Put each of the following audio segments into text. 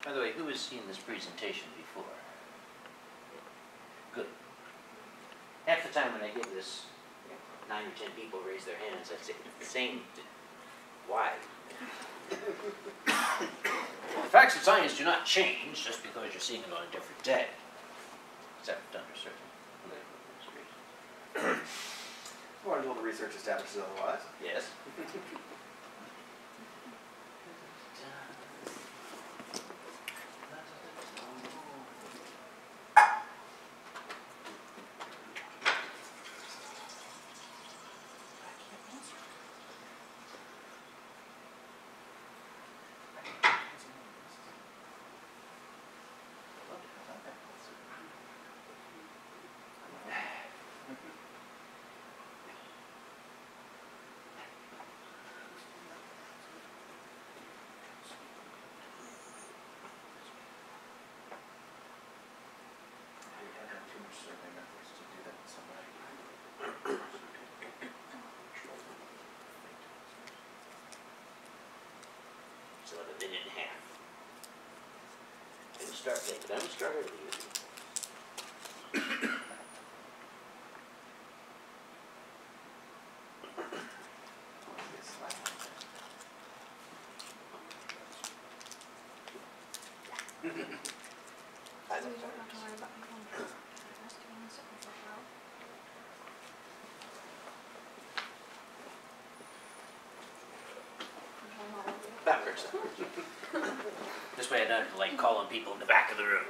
By the way, who has seen this presentation before? Good. Half the time when I give this, 9 or 10 people raise their hands, I say, it's the same. Why? The facts of science do not change just because you're seeing it on a different day. Except under certain political constraints. Or until the research establishes otherwise. Yes. Still have a minute and a half. I'm going to start late, but I'm going to start early with you. That works out. This way I don't have to like call on people in the back of the room.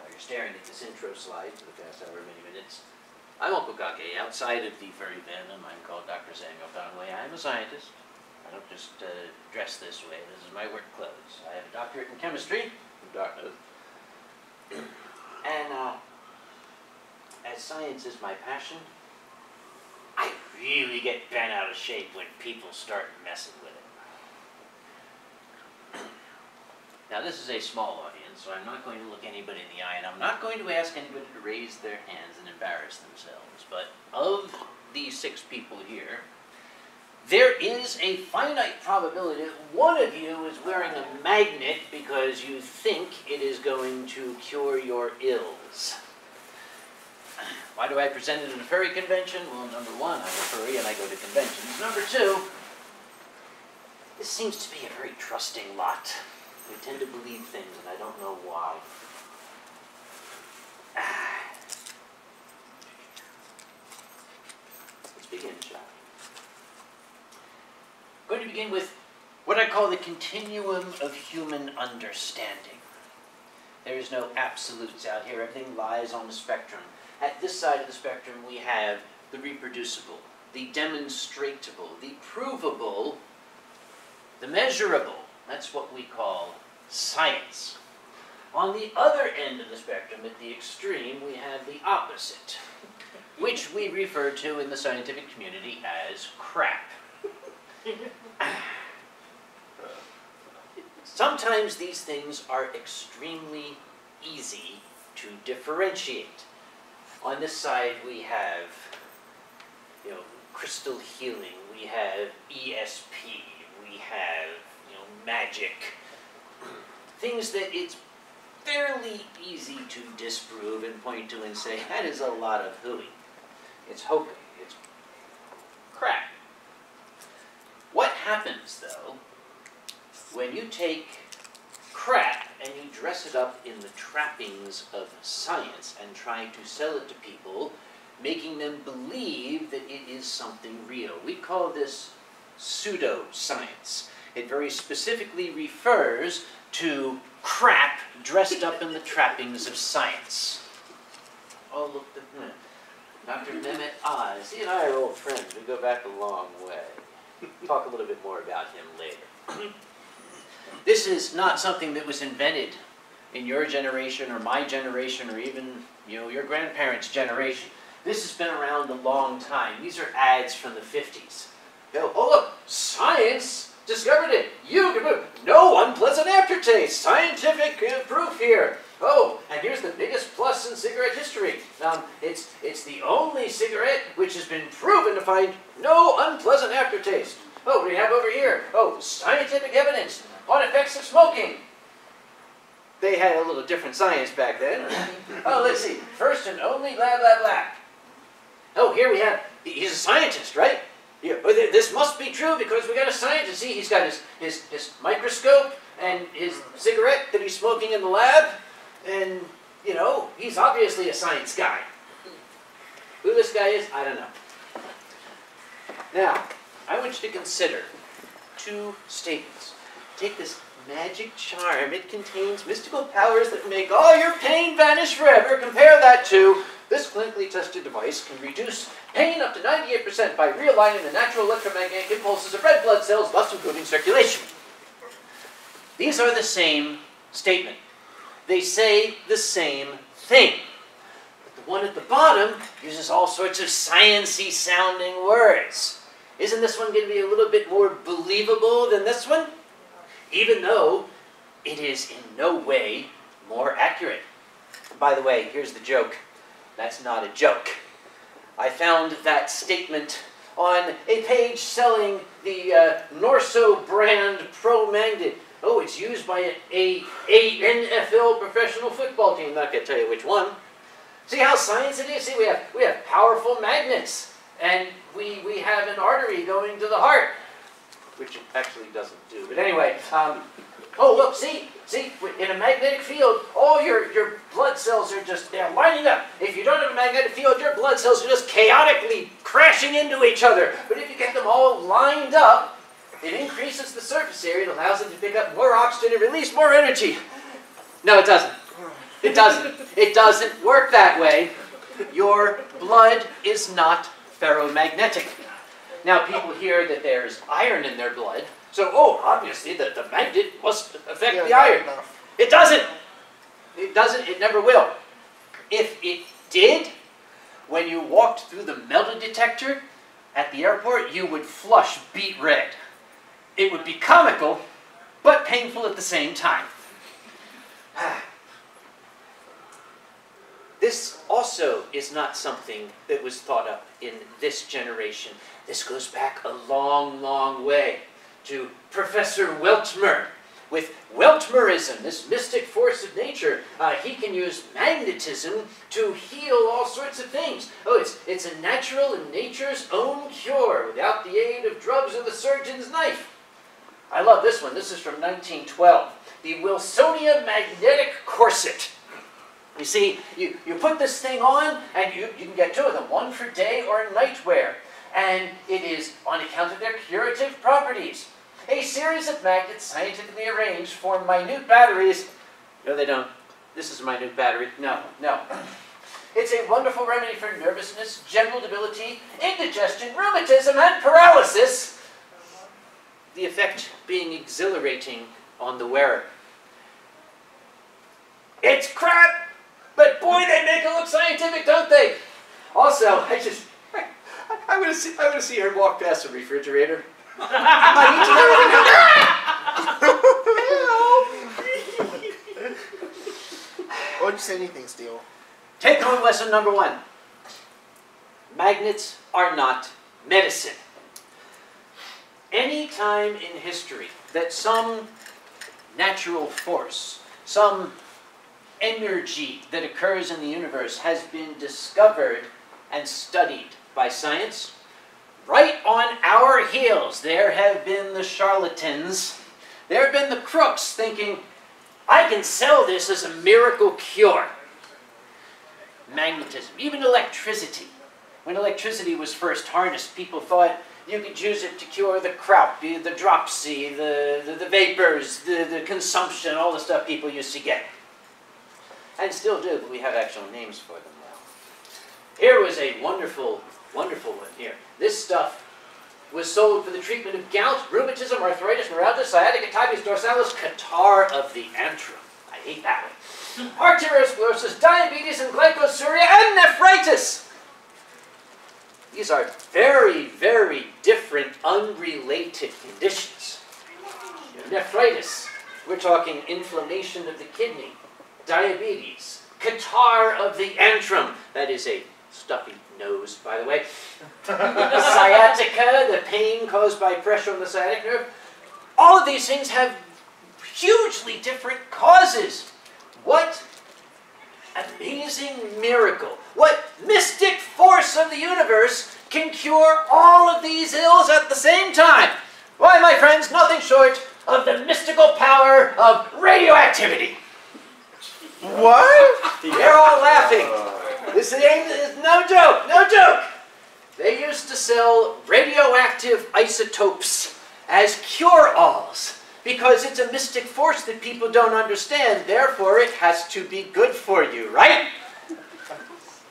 Now you're staring at this intro slide for the past however many minutes. I'm Okokake. Outside of the furry fandom, I'm called Dr. Sango Conway. I'm a scientist. I don't just dress this way. This is my work clothes. I have a doctorate in chemistry from Dartmouth. And as science is my passion, I really get bent out of shape when people start messing with it. Now this is a small audience, so I'm not going to look anybody in the eye, and I'm not going to ask anybody to raise their hands and embarrass themselves. But of these 6 people here, there is a finite probability that one of you is wearing a magnet because you think it is going to cure your ills. Why do I present it at a furry convention? Well, number 1, I'm a furry and I go to conventions. Number 2, this seems to be a very trusting lot. We tend to believe things and I don't know why. Let's begin, shall we? I'm going to begin with what I call the continuum of human understanding. There is no absolutes out here. Everything lies on the spectrum. At this side of the spectrum, we have the reproducible, the demonstratable, the provable, the measurable. That's what we call science. On the other end of the spectrum, at the extreme, we have the opposite, which we refer to in the scientific community as crap. Sometimes these things are extremely easy to differentiate. On this side we have, crystal healing, we have ESP, we have, magic. Things that it's fairly easy to disprove and point to and say, that is a lot of hooey. It's hokey, it's crap. What happens, though, when you take crap and you dress it up in the trappings of science and try to sell it to people, making them believe that it is something real? We call this pseudoscience. It very specifically refers to crap dressed up in the trappings of science. Oh, look at that. Dr. Mehmet Oz. He and I are old friends. We go back a long way. Talk a little bit more about him later. This is not something that was invented in your generation or my generation or even your grandparents' generation. This has been around a long time. These are ads from the 50s. Oh look, science discovered it. You can prove. No unpleasant aftertaste. Scientific proof here. Oh, and here's the biggest plus in cigarette history. It's the only cigarette which has been proven to find no unpleasant aftertaste. Oh, what do we have over here? Oh, scientific evidence on effects of smoking. They had a little different science back then. Oh, let's see. First and only blah, blah, blah. Oh, here we have, he's a scientist, right? Yeah, this must be true because we got a scientist. See, he's got his microscope and his cigarette that he's smoking in the lab. And, you know, he's obviously a science guy. Who this guy is, I don't know. Now, I want you to consider two statements. Take this magic charm. It contains mystical powers that make all your pain vanish forever. Compare that to this clinically tested device can reduce pain up to 98% by realigning the natural electromagnetic impulses of red blood cells, thus improving circulation. These are the same statement. They say the same thing. But the one at the bottom uses all sorts of sciencey sounding words. Isn't this one going to be a little bit more believable than this one? Even though it is in no way more accurate. By the way, here's the joke. That's not a joke. I found that statement on a page selling the Norso brand Pro Magnet. Oh, it's used by a NFL professional football team. I'm not going to tell you which one. See how science it is? See, we have powerful magnets. And we have an artery going to the heart. Which it actually doesn't do. But anyway, oh, look, see, in a magnetic field, all your blood cells are just, they're lining up. If you don't have a magnetic field, your blood cells are just chaotically crashing into each other. But if you get them all lined up, it increases the surface area. It allows them to pick up more oxygen and release more energy. No, it doesn't. It doesn't. It doesn't work that way. Your blood is not ferromagnetic. Now, people hear that there's iron in their blood, so, oh, obviously the magnet must affect the iron. It doesn't. It doesn't. It never will. If it did, when you walked through the metal detector at the airport, you would flush beet red. It would be comical, but painful at the same time. This also is not something that was thought up in this generation. This goes back a long, long way to Professor Weltmer. With Weltmerism, this mystic force of nature, he can use magnetism to heal all sorts of things. Oh, it's a natural and nature's own cure without the aid of drugs or the surgeon's knife. I love this one. This is from 1912. The Wilsonia magnetic corset. You see, you put this thing on, and you can get two of them, one for day or night wear. And it is, on account of their curative properties, a series of magnets scientifically arranged for minute batteries. No, they don't. This is a minute battery. No, no. It's a wonderful remedy for nervousness, general debility, indigestion, rheumatism, and paralysis. The effect being exhilarating on the wearer. It's crap! But boy, they make it look scientific, don't they? Also, I want to see her walk past a refrigerator. Why would you say anything, Steele? Take home lesson number 1. Magnets are not medicine. Any time in history that some natural force, some energy that occurs in the universe has been discovered and studied by science, right on our heels there have been the charlatans, there have been the crooks thinking, I can sell this as a miracle cure. Magnetism, even electricity. When electricity was first harnessed, people thought you could use it to cure the croup, the dropsy, the vapors, the consumption, all the stuff people used to get. And still do, but we have actual names for them now. Here was a wonderful, wonderful one here. This stuff was sold for the treatment of gout, rheumatism, arthritis, neuralgia, sciatica, typhus dorsalis, catarrh of the antrum. I hate that one. Arteriosclerosis, diabetes, and glycosuria, and nephritis. These are very, very different, unrelated conditions. nephritis. We're talking inflammation of the kidney, diabetes, catarrh of the antrum. That is a stuffy nose, by the way. Sciatica, the pain caused by pressure on the sciatic nerve. All of these things have hugely different causes. What amazing miracle. What mystic force of the universe can cure all of these ills at the same time? Why, my friends, nothing short of the mystical power of radioactivity. What? They're all laughing. This is no joke, no joke. They used to sell radioactive isotopes as cure-alls because it's a mystic force that people don't understand. Therefore, it has to be good for you, right?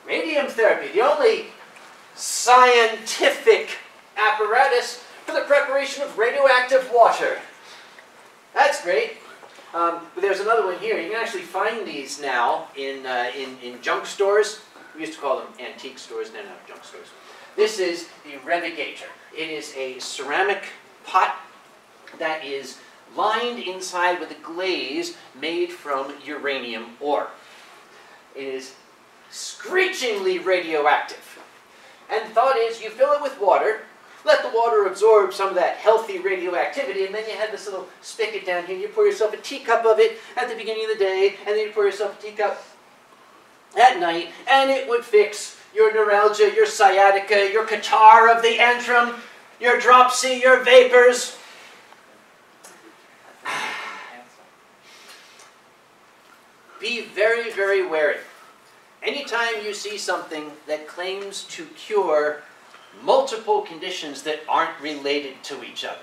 Radium therapy, the only scientific apparatus for the preparation of radioactive water. That's great. There's another one here. You can actually find these now in junk stores. We used to call them antique stores, they're not junk stores. This is the revigator. It is a ceramic pot that is lined inside with a glaze made from uranium ore. It is screechingly radioactive. And the thought is you fill it with water, let the water absorb some of that healthy radioactivity, and then you have this little spigot down here. You pour yourself a teacup of it at the beginning of the day, and then you pour yourself a teacup at night, and it would fix your neuralgia, your sciatica, your catarrh of the antrum, your dropsy, your vapors. Be very, very wary. Anytime you see something that claims to cure multiple conditions that aren't related to each other,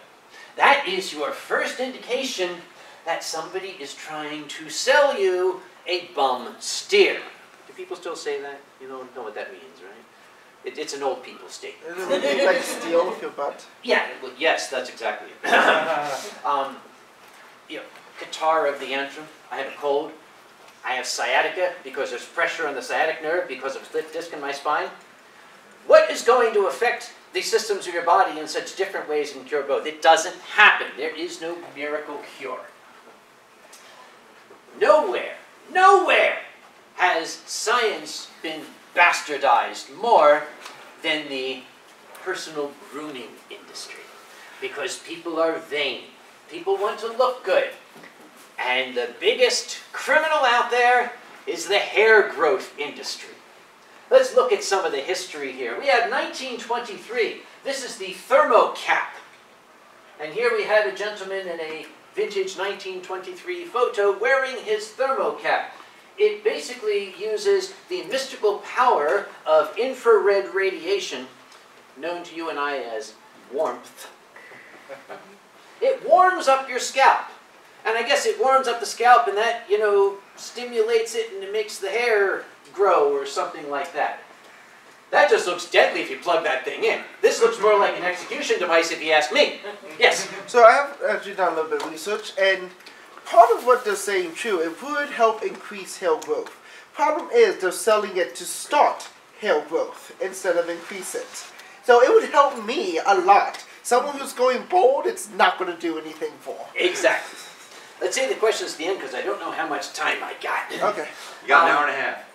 that is your first indication that somebody is trying to sell you a bum steer. Do people still say that? You don't know what that means, right? It's an old people statement. Does it mean like steal with your butt? Yeah, well, yes, that's exactly it. You know, catarrh of the antrum. I have a cold. I have sciatica because there's pressure on the sciatic nerve because of a slip disc in my spine. What is going to affect the systems of your body in such different ways and cure both? It doesn't happen. There is no miracle cure. Nowhere, nowhere has science been bastardized more than the personal grooming industry. Because people are vain. People want to look good. And the biggest criminal out there is the hair growth industry. Let's look at some of the history here. We have 1923. This is the thermocap. And here we have a gentleman in a vintage 1923 photo wearing his thermocap. It basically uses the mystical power of infrared radiation, known to you and I as warmth. It warms up your scalp. And I guess it warms up the scalp and that, you know, stimulates it and it makes the hair grow or something like that. That just looks deadly if you plug that thing in. This looks more like an execution device if you ask me. Yes? So I have actually done a little bit of research, and part of what they're saying true, it would help increase hair growth. Problem is they're selling it to start hair growth instead of increase it. So it would help me a lot. Someone who's going bald, it's not going to do anything for. Exactly. Let's say the questions at the end because I don't know how much time I got. Okay. You got an hour and a half.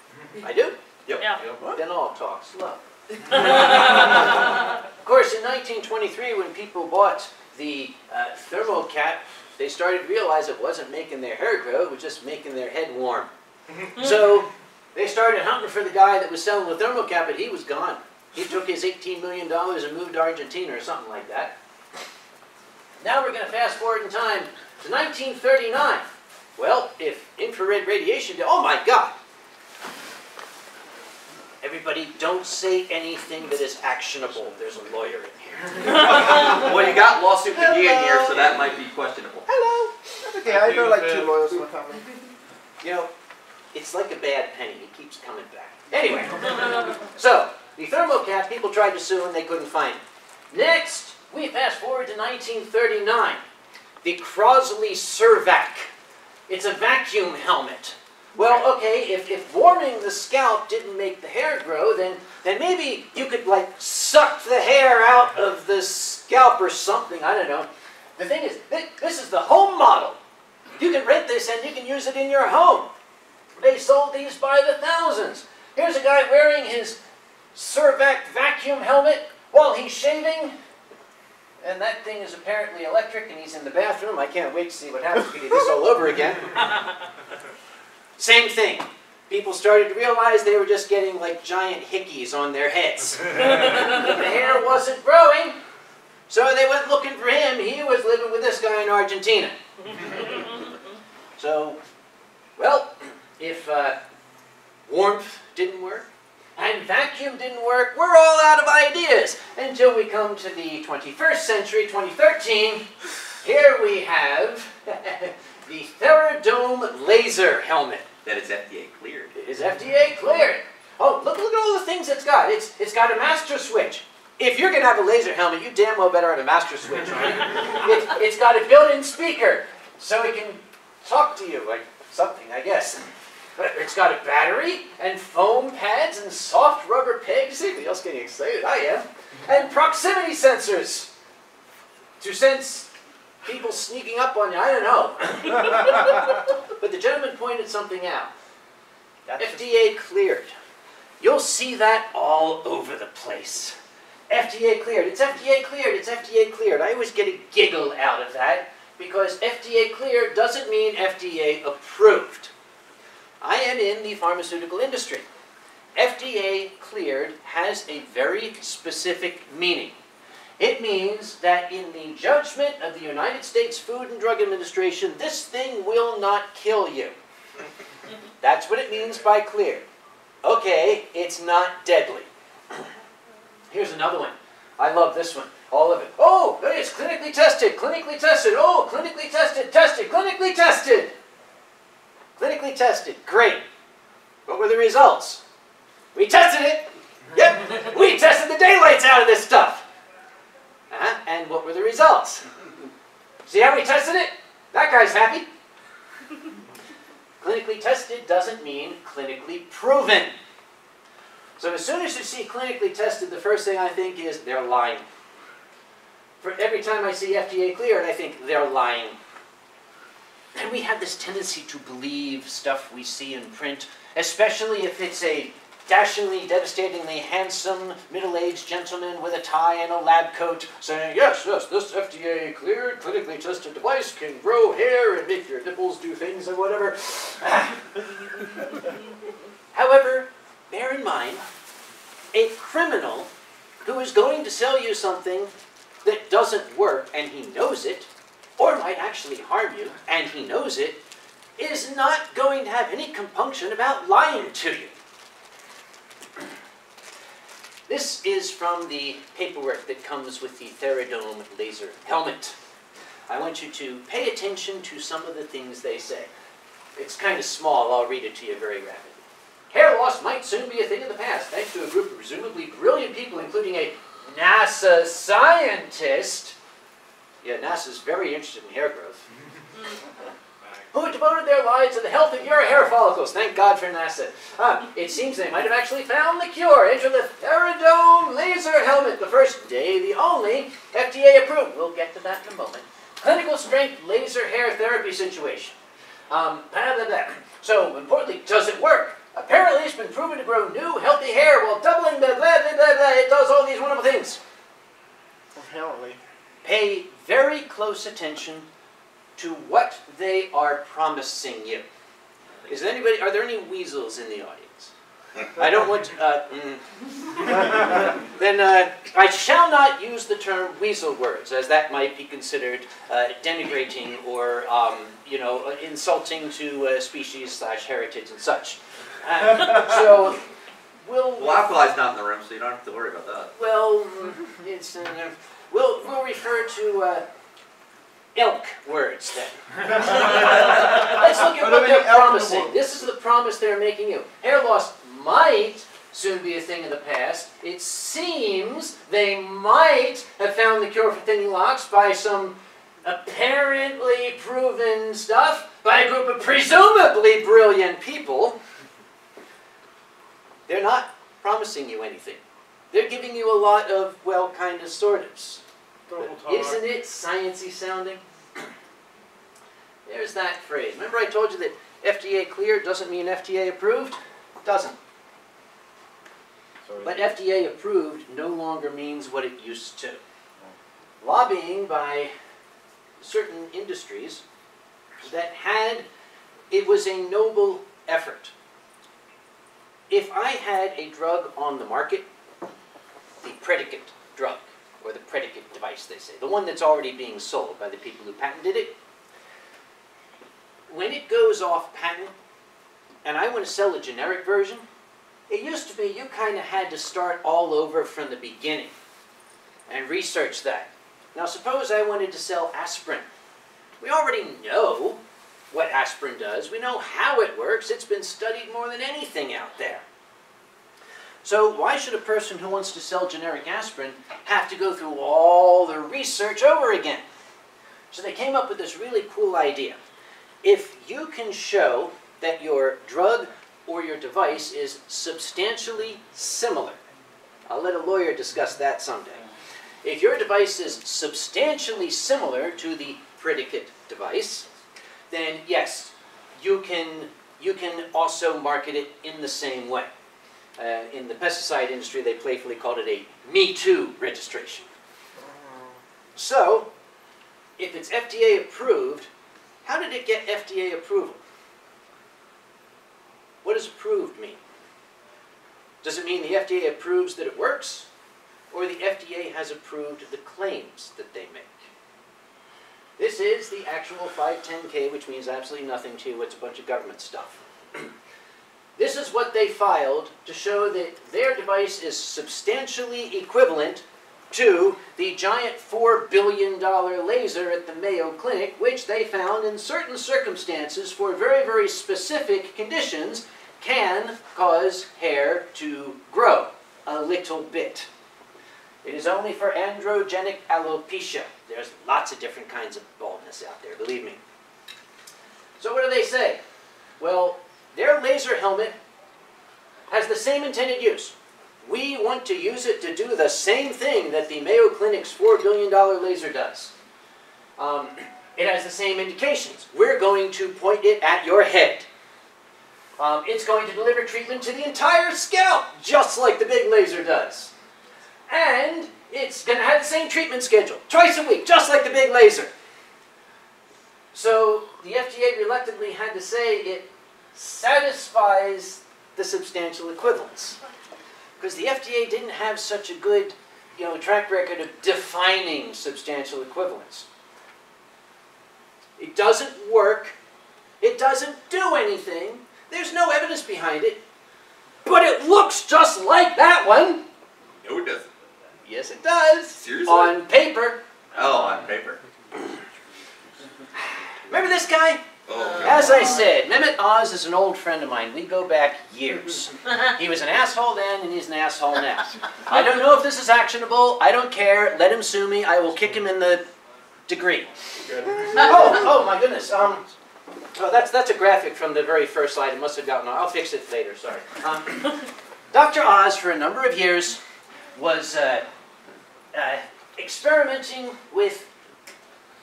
I do? Yep. Yeah. Then I'll talk slow. Of course, in 1923, when people bought the thermocap, they started to realize it wasn't making their hair grow, it was just making their head warm. So they started hunting for the guy that was selling the thermocap, but he was gone. He took his $18 million and moved to Argentina or something like that. Now we're going to fast forward in time to 1939. Well, if infrared radiation, oh my God! Everybody, don't say anything that is actionable. There's a lawyer in here. Well, you got lawsuit McGee in here, so that might be questionable. Hello. That's okay. I know like 2 lawyers in my family. You know, it's like a bad penny. It keeps coming back. Anyway, so the thermocap, people tried to sue and they couldn't find it. Next, we fast forward to 1939. The Crosley Cervac. It's a vacuum helmet. Well, okay, if warming the scalp didn't make the hair grow, then maybe you could, like, suck the hair out of the scalp or something, I don't know. The thing is, this is the home model. You can rent this and you can use it in your home. They sold these by the thousands. Here's a guy wearing his Cervac vacuum helmet while he's shaving. And that thing is apparently electric, and he's in the bathroom. I can't wait to see what happens if we do this all over again. Same thing. People started to realize they were just getting like giant hickeys on their heads. The hair wasn't growing, so they went looking for him. He was living with this guy in Argentina. So, well, if warmth didn't work, and vacuum didn't work, we're all out of ideas until we come to the 21st century, 2013. Here we have the Theradome laser helmet. That is FDA cleared. It is FDA cleared. Oh, look at all the things it's got. It's got a master switch. If you're going to have a laser helmet, you damn well better have a master switch, right? It's got a built-in speaker, so it can talk to you, like something, I guess. It's got a battery, and foam pads, and soft rubber pegs. Anybody else getting excited? I am. And proximity sensors to sense people sneaking up on you. I don't know. But the gentleman pointed something out. FDA cleared. You'll see that all over the place. FDA cleared. It's FDA cleared. It's FDA cleared. I always get a giggle out of that because FDA cleared doesn't mean FDA approved. I am in the pharmaceutical industry. FDA cleared has a very specific meaning. It means that in the judgment of the United States Food and Drug Administration, this thing will not kill you. That's what it means by cleared. Okay, it's not deadly. Here's another one. I love this one. All of it. Oh, it's clinically tested, clinically tested. Oh, clinically tested, tested, clinically tested. Clinically tested. Great. What were the results? We tested it. Yep. We tested the daylights out of this stuff. And what were the results? See how we tested it? That guy's happy. Clinically tested doesn't mean clinically proven. So as soon as you see clinically tested, the first thing I think is they're lying. For every time I see FDA cleared, I think they're lying. And we have this tendency to believe stuff we see in print, especially if it's a dashingly, devastatingly handsome, middle-aged gentleman with a tie and a lab coat saying, yes, yes, this FDA-cleared, clinically tested device can grow hair and make your nipples do things and whatever. However, bear in mind, a criminal who is going to sell you something that doesn't work and he knows it, or might actually harm you and he knows it, is not going to have any compunction about lying to you. This is from the paperwork that comes with the Theradome laser helmet. I want you to pay attention to some of the things they say. It's kind of small, I'll read it to you very rapidly. Hair loss might soon be a thing of the past, thanks to a group of presumably brilliant people, including a NASA scientist. Yeah, NASA's very interested in hair growth. Who devoted their lives to the health of your hair follicles. Thank God for NASA. It seems they might have actually found the cure. Enter the Theradome laser helmet. The first day, the only FDA approved. We'll get to that in a moment. Clinical strength laser hair therapy situation. Blah, blah, blah. So, importantly, does it work? Apparently, it's been proven to grow new, healthy hair while doubling the blah, blah, blah, blah. It does all these wonderful things. Apparently. Pay very close attention to what they are promising you. Is there anybody? Are there any weasels in the audience? I don't want to, then I shall not use the term weasel words, as that might be considered denigrating or you know, insulting to species / heritage and such. So Well, Alkali's not in the room, so you don't have to worry about that. well, it's we'll refer to elk words then. Let's look at what they're promising. This is the promise they're making you. Hair loss might soon be a thing of the past. It seems they might have found the cure for thinning locks by some apparently proven stuff by a group of presumably brilliant people. They're not promising you anything. They're giving you a lot of, well, kind of, sort ofs. But isn't it sciencey sounding? There's that phrase. Remember I told you that FDA cleared doesn't mean FDA approved? Doesn't. But FDA approved no longer means what it used to. Lobbying by certain industries that it was a noble effort. If I had a drug on the market, the predicate drug, or the predicate device they say, the one that's already being sold by the people who patented it, when it goes off patent, and I want to sell a generic version, it used to be you kind of had to start all over from the beginning and research that. Now suppose I wanted to sell aspirin. We already know what aspirin does. We know how it works. It's been studied more than anything out there. So why should a person who wants to sell generic aspirin have to go through all the research over again? So they came up with this really cool idea. If you can show that your drug or your device is substantially similar, I'll let a lawyer discuss that someday. If your device is substantially similar to the predicate device, then yes, you can also market it in the same way. In the pesticide industry, they playfully called it a Me Too registration. So, if it's FDA approved, how did it get FDA approval? What does approved mean? Does it mean the FDA approves that it works? Or the FDA has approved the claims that they make? This is the actual 510K, which means absolutely nothing to you. It's a bunch of government stuff. This is what they filed to show that their device is substantially equivalent to the giant $4 billion laser at the Mayo Clinic, which they found in certain circumstances for very, very specific conditions can cause hair to grow a little bit. It is only for androgenic alopecia. There's lots of different kinds of baldness out there, believe me. So what do they say? Well, their laser helmet has the same intended use. We want to use it to do the same thing that the Mayo Clinic's $4 billion laser does. It has the same indications. We're going to point it at your head. It's going to deliver treatment to the entire scalp, just like the big laser does. And it's going to have the same treatment schedule, twice a week, just like the big laser. So the FDA reluctantly had to say it satisfies the substantial equivalence. Because the FDA didn't have such a good, track record of defining substantial equivalence. It doesn't work. It doesn't do anything. There's no evidence behind it. But it looks just like that one. No, it doesn't. Yes, it does. Seriously? On paper. Oh, on paper. Remember this guy? Oh, As I said, Mehmet Oz is an old friend of mine. We go back years. He was an asshole then, and he's an asshole now. I don't know if this is actionable. I don't care. Let him sue me. I will kick him in the degree. Oh my goodness. Oh, that's a graphic from the very first slide. It must have gotten. I'll fix it later. Sorry. Dr. Oz, for a number of years, was experimenting with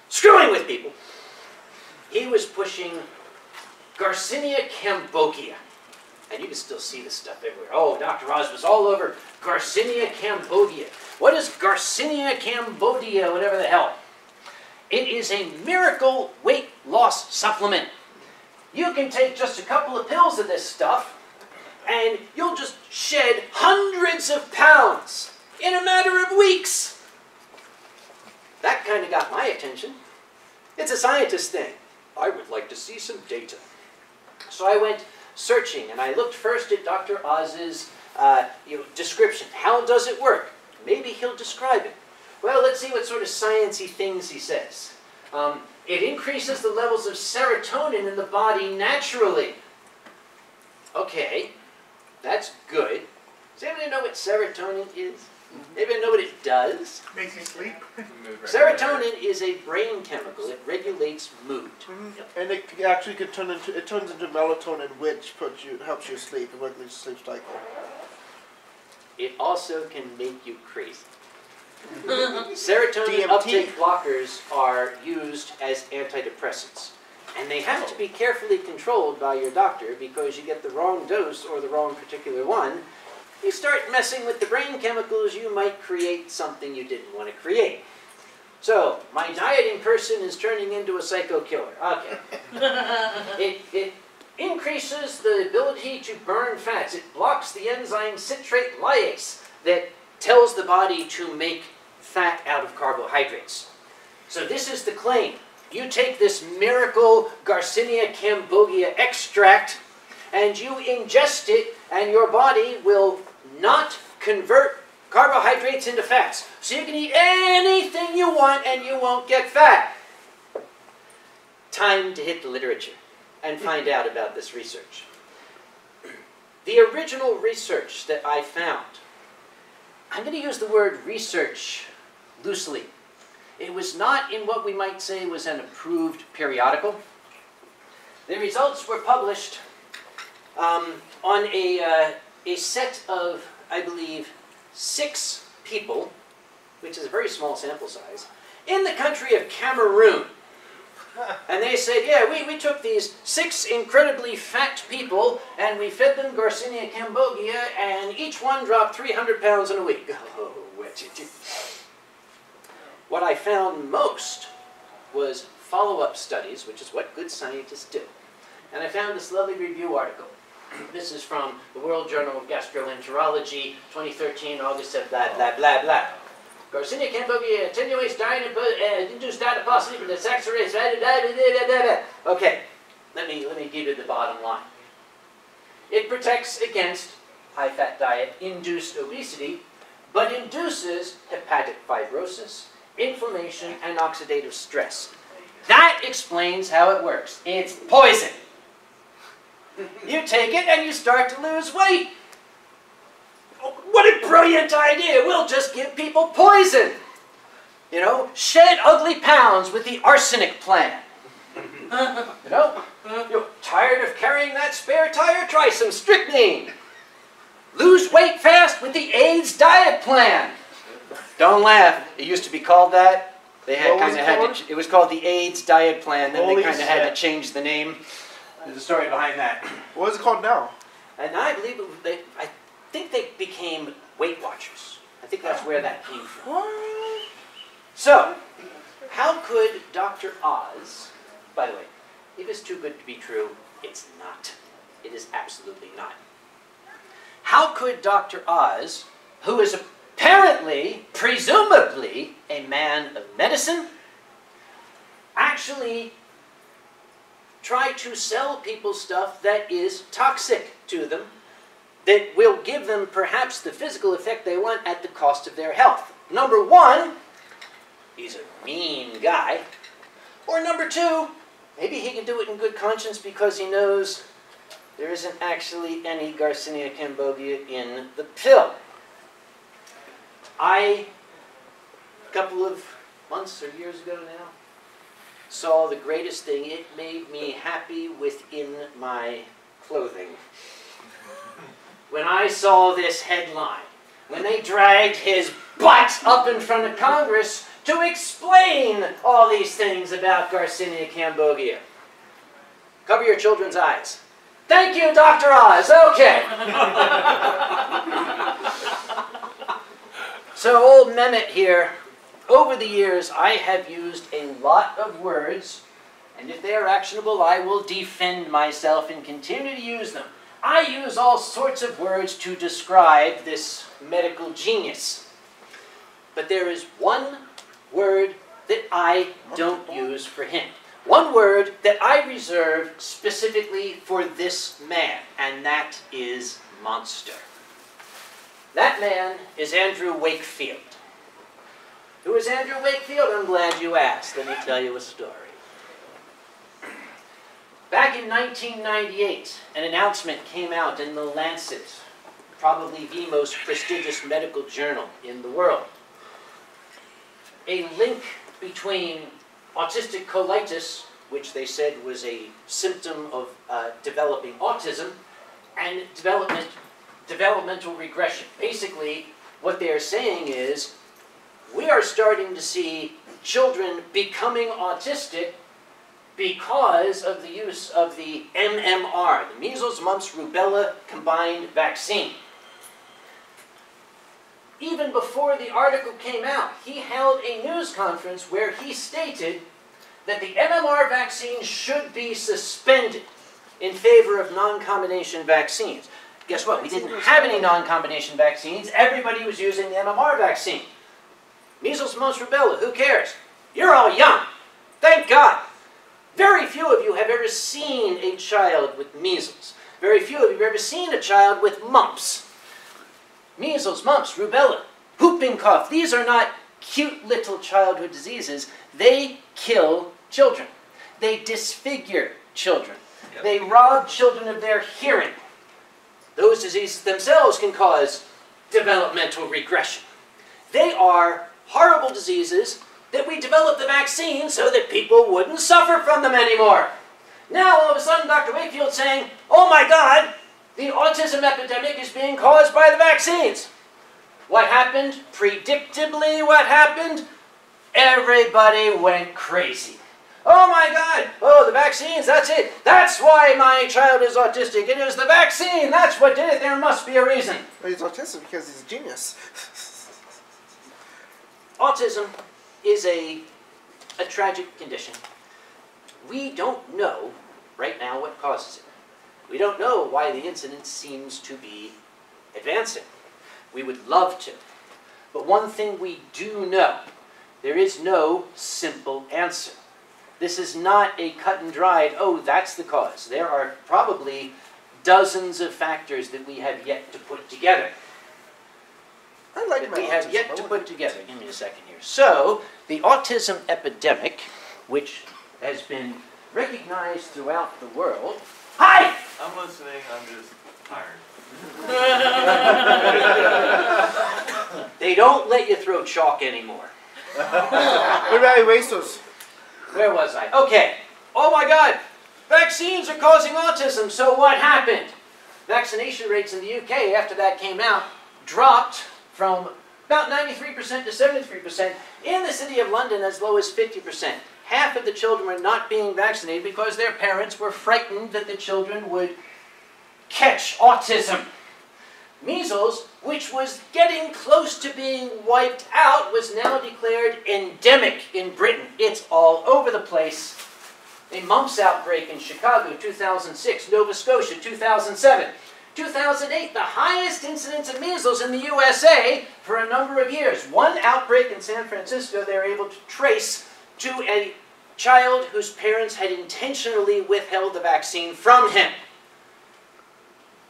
screwing with people. He was pushing Garcinia Cambogia. And you can still see this stuff everywhere. Oh, Dr. Oz was all over Garcinia Cambogia. What is Garcinia Cambogia, whatever the hell? It is a miracle weight loss supplement. You can take just a couple of pills of this stuff, and you'll just shed hundreds of pounds in a matter of weeks. That kind of got my attention. It's a scientist thing. I would like to see some data. So I went searching, and I looked first at Dr. Oz's description. How does it work? Maybe he'll describe it. Well, let's see what sort of sciencey things he says. It increases the levels of serotonin in the body naturally. Okay, that's good. Does anybody know what serotonin is? Anybody know what it does? Makes you sleep. Serotonin is a brain chemical. It regulates mood. Yep. And it actually could turns into melatonin, which helps you sleep and regulates the sleep cycle. It also can make you crazy. Serotonin DMT. uptake blockers are used as antidepressants. And they have to be carefully controlled by your doctor because you get the wrong dose or the wrong particular one. You start messing with the brain chemicals, you might create something you didn't want to create. So, my dieting person is turning into a psycho killer. Okay. It increases the ability to burn fats. It blocks the enzyme citrate lyase that tells the body to make fat out of carbohydrates. So this is the claim. You take this miracle Garcinia Cambogia extract and you ingest it and your body will not convert carbohydrates into fats. So you can eat anything you want and you won't get fat. Time to hit the literature and find out about this research. The original research that I found, I'm going to use the word research loosely. It was not in what we might say was an approved periodical. The results were published on a set of, I believe, 6 people, which is a very small sample size, in the country of Cameroon. And they said, yeah, we took these 6 incredibly fat people and we fed them Garcinia Cambogia and each one dropped 300 pounds in a week. Oh, what I found most was follow-up studies, which is what good scientists do. And I found this lovely review article. This is from the World Journal of Gastroenterology, 2013, August of blah, blah, blah, blah. Garcinia Cambogia attenuates diet-induced adiposity for the sex race. Okay, let me give you the bottom line. It protects against high-fat diet-induced obesity, but induces hepatic fibrosis, inflammation, and oxidative stress. That explains how it works. It's poison. You take it and you start to lose weight. What a brilliant idea! We'll just give people poison. You know, shed ugly pounds with the arsenic plan. You know, you're tired of carrying that spare tire? Try some strychnine. Lose weight fast with the AIDS diet plan. Don't laugh. It used to be called that. They had it was called the AIDS diet plan. Then they kind of had to change the name. There's a story behind that. What is it called now? And I believe I think they became Weight Watchers. I think that's where that came from. What? So, how could Dr. Oz, by the way, if it's too good to be true, it's not. It is absolutely not. How could Dr. Oz, who is apparently, presumably, a man of medicine, actually try to sell people stuff that is toxic to them, that will give them perhaps the physical effect they want at the cost of their health? Number one, he's a mean guy. Or number two, maybe he can do it in good conscience because he knows there isn't actually any Garcinia Cambogia in the pill. A couple of months or years ago now, saw the greatest thing. It made me happy within my clothing. When I saw this headline, when they dragged his butt up in front of Congress to explain all these things about Garcinia Cambogia. Cover your children's eyes. Thank you, Dr. Oz. Okay. So old Mehmet here, over the years I have used a lot of words, and if they are actionable I will defend myself and continue to use them. I use all sorts of words to describe this medical genius. But there is one word that I don't use for him. One word that I reserve specifically for this man, and that is monster. That man is Andrew Wakefield. Who is Andrew Wakefield? I'm glad you asked. Let me tell you a story. Back in 1998, an announcement came out in The Lancet, probably the most prestigious medical journal in the world. A link between autistic colitis, which they said was a symptom of developing autism, and developmental regression. Basically, what they are saying is, we are starting to see children becoming autistic because of the use of the MMR, the measles, mumps, rubella combined vaccine. Even before the article came out, he held a news conference where he stated that the MMR vaccine should be suspended in favor of non-combination vaccines. Guess what? We didn't have any non-combination vaccines. Everybody was using the MMR vaccine. Measles, mumps, rubella, who cares? You're all young. Thank God. Very few of you have ever seen a child with measles. Very few of you have ever seen a child with mumps. Measles, mumps, rubella, whooping cough. These are not cute little childhood diseases. They kill children. They disfigure children. Yep. They rob children of their hearing. Those diseases themselves can cause developmental regression. They are horrible diseases that we developed the vaccine so that people wouldn't suffer from them anymore. Now, all of a sudden, Dr. Wakefield's saying, oh my God, the autism epidemic is being caused by the vaccines. What happened? Predictably, what happened? Everybody went crazy. Oh my God, oh, the vaccines, that's it. That's why my child is autistic. It is the vaccine, that's what did it. There must be a reason. Well, he's autistic because he's a genius. Autism is a tragic condition. We don't know right now what causes it. We don't know why the incidence seems to be advancing. We would love to. But one thing we do know, there is no simple answer. This is not a cut and dried, oh, that's the cause. There are probably dozens of factors that we have yet to put together. We have yet to put together. Give me a second here. So, the autism epidemic, which has been recognized throughout the world. Hi! I'm listening, I'm just tired. They don't let you throw chalk anymore. What about erasers? Where was I? Okay. Oh my God! Vaccines are causing autism, so what happened? Vaccination rates in the UK, after that came out, dropped from about 93% to 73%. In the City of London, as low as 50%. Half of the children were not being vaccinated because their parents were frightened that the children would catch autism. Measles, which was getting close to being wiped out, was now declared endemic in Britain. It's all over the place. A mumps outbreak in Chicago, 2006. Nova Scotia, 2007. 2008, the highest incidence of measles in the USA for a number of years. One outbreak in San Francisco they were able to trace to a child whose parents had intentionally withheld the vaccine from him.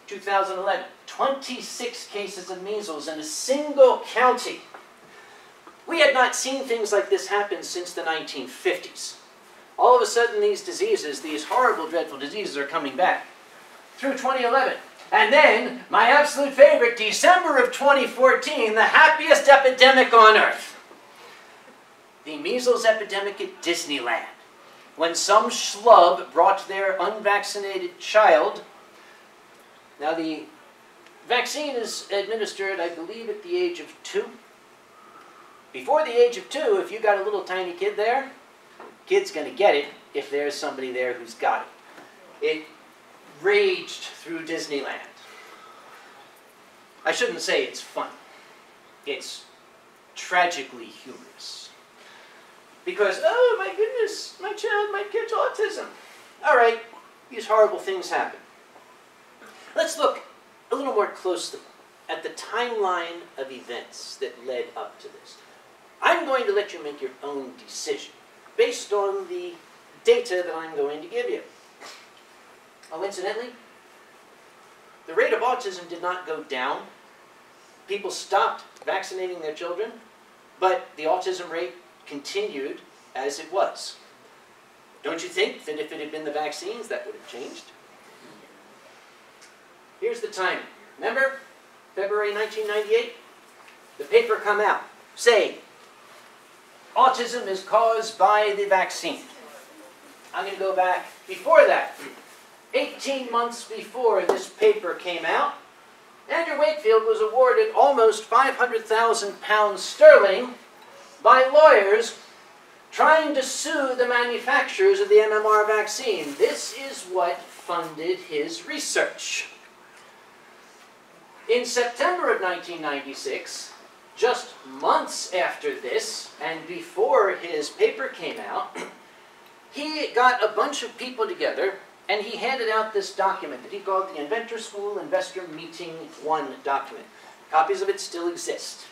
2011, 26 cases of measles in a single county. We had not seen things like this happen since the 1950s. All of a sudden these diseases, these horrible, dreadful diseases are coming back. Through 2011. And then, my absolute favorite, December of 2014, the happiest epidemic on Earth. The measles epidemic at Disneyland. When some schlub brought their unvaccinated child. Now the vaccine is administered, I believe, at the age of 2. Before the age of 2, if you got a little tiny kid there, kid's going to get it if there's somebody there who's got it. It raged through Disneyland. I shouldn't say it's fun. It's tragically humorous. Because, oh my goodness, my child might catch autism. All right, these horrible things happen. Let's look a little more closely at the timeline of events that led up to this. I'm going to let you make your own decision based on the data that I'm going to give you. Oh, incidentally, the rate of autism did not go down. People stopped vaccinating their children, but the autism rate continued as it was. Don't you think that if it had been the vaccines, that would have changed? Here's the timing. Remember, February 1998? The paper come out, say, autism is caused by the vaccine. I'm going to go back before that. 18 months before this paper came out, Andrew Wakefield was awarded almost £500,000 sterling by lawyers trying to sue the manufacturers of the MMR vaccine. This is what funded his research. In September of 1996, just months after this, and before his paper came out, he got a bunch of people together and he handed out this document that he called the Inventor School Investor Meeting 1 document. Copies of it still exist.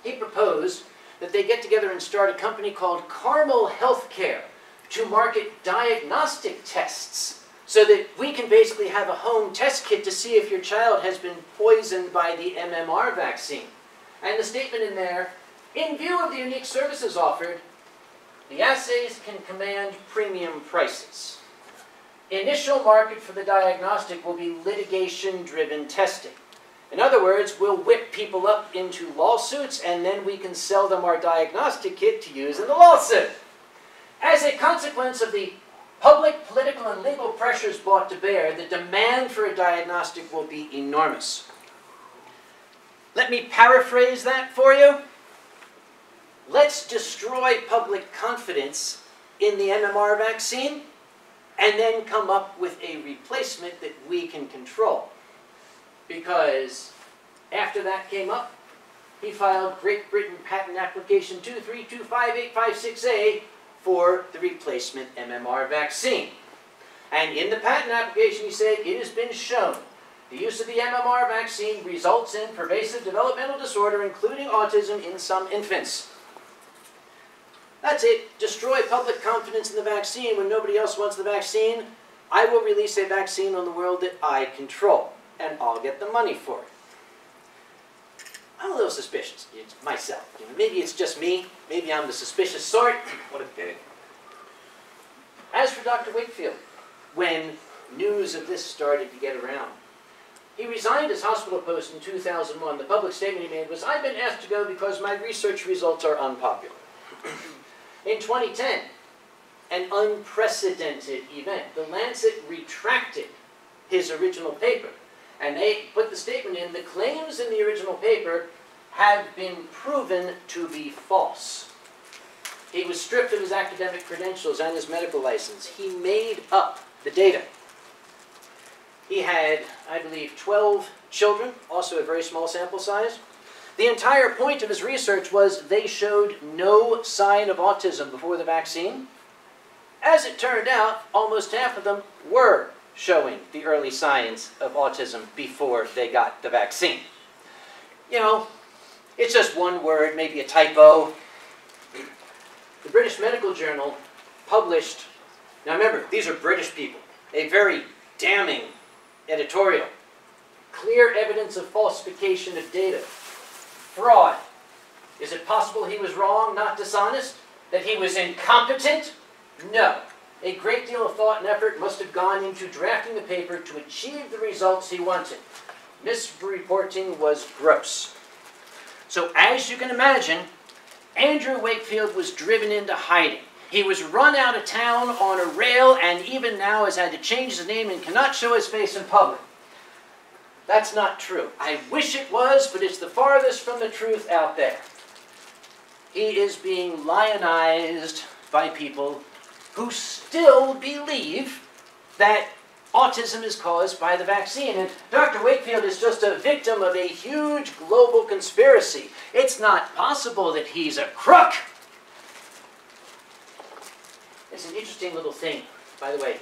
He proposed that they get together and start a company called Carmel Healthcare to market diagnostic tests so that we can basically have a home test kit to see if your child has been poisoned by the MMR vaccine. And the statement in there, in view of the unique services offered, the assays can command premium prices. Initial market for the diagnostic will be litigation-driven testing. In other words, we'll whip people up into lawsuits and then we can sell them our diagnostic kit to use in the lawsuit. As a consequence of the public, political, and legal pressures brought to bear, the demand for a diagnostic will be enormous. Let me paraphrase that for you. Let's destroy public confidence in the MMR vaccine and then come up with a replacement that we can control. Because after that came up, he filed Great Britain Patent Application 2325856A for the replacement MMR vaccine. And in the patent application he said, it has been shown the use of the MMR vaccine results in pervasive developmental disorder, including autism, in some infants. That's it. Destroy public confidence in the vaccine. When nobody else wants the vaccine, I will release a vaccine on the world that I control, and I'll get the money for it. I'm a little suspicious, myself. Maybe it's just me. Maybe I'm the suspicious sort. What a day. As for Dr. Wakefield, when news of this started to get around, he resigned his hospital post in 2001. The public statement he made was, I've been asked to go because my research results are unpopular. In 2010, an unprecedented event, The Lancet retracted his original paper. And they put the statement in, the claims in the original paper have been proven to be false. He was stripped of his academic credentials and his medical license. He made up the data. He had, I believe, 12 children, also a very small sample size. The entire point of his research was they showed no sign of autism before the vaccine. As it turned out, almost half of them were showing the early signs of autism before they got the vaccine. You know, it's just one word, maybe a typo. The British Medical Journal published, now remember, these are British people, a very damning editorial. Clear evidence of falsification of data. Fraud. Is it possible he was wrong, not dishonest? That he was incompetent? No. A great deal of thought and effort must have gone into drafting the paper to achieve the results he wanted. Misreporting was gross. So as you can imagine, Andrew Wakefield was driven into hiding. He was run out of town on a rail and even now has had to change his name and cannot show his face in public. That's not true. I wish it was, but it's the farthest from the truth out there. He is being lionized by people who still believe that autism is caused by the vaccine. And Dr. Wakefield is just a victim of a huge global conspiracy. It's not possible that he's a crook. It's an interesting little thing. By the way,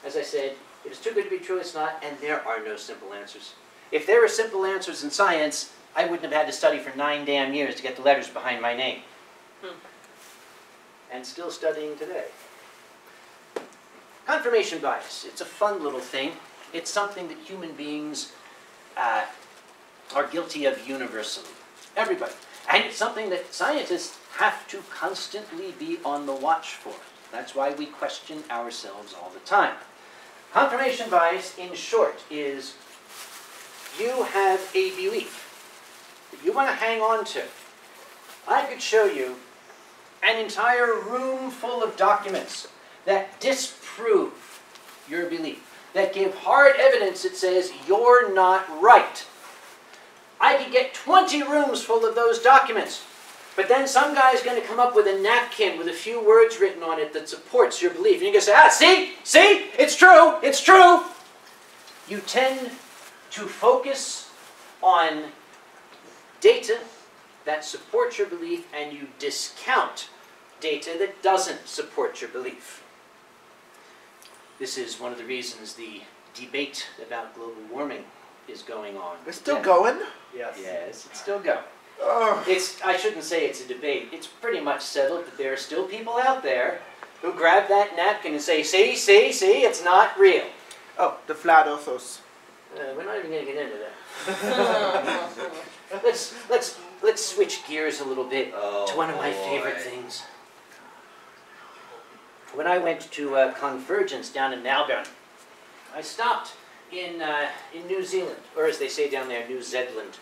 as I said, if it's too good to be true, it's not, and there are no simple answers. If there were simple answers in science, I wouldn't have had to study for 9 damn years to get the letters behind my name. And still studying today. Confirmation bias. It's a fun little thing. It's something that human beings are guilty of universally. Everybody. And it's something that scientists have to constantly be on the watch for. That's why we question ourselves all the time. Confirmation bias, in short, is you have a belief that you want to hang on to. I could show you an entire room full of documents that disprove your belief, that give hard evidence that says you're not right. I could get 20 rooms full of those documents. But then some guy's going to come up with a napkin with a few words written on it that supports your belief. And you're going to say, ah, see, it's true, it's true. You tend to focus on data that supports your belief, and you discount data that doesn't support your belief. This is one of the reasons the debate about global warming is going on. It's still going? Yes. Yes, it's still going. Oh. I shouldn't say it's a debate. It's pretty much settled that there are still people out there who grab that napkin and say, see, it's not real. Oh, the flat earthers. We're not even going to get into that. Let's switch gears a little bit to one of my favorite things. When I went to Convergence down in Melbourne, I stopped in New Zealand, or as they say down there, New Zealand,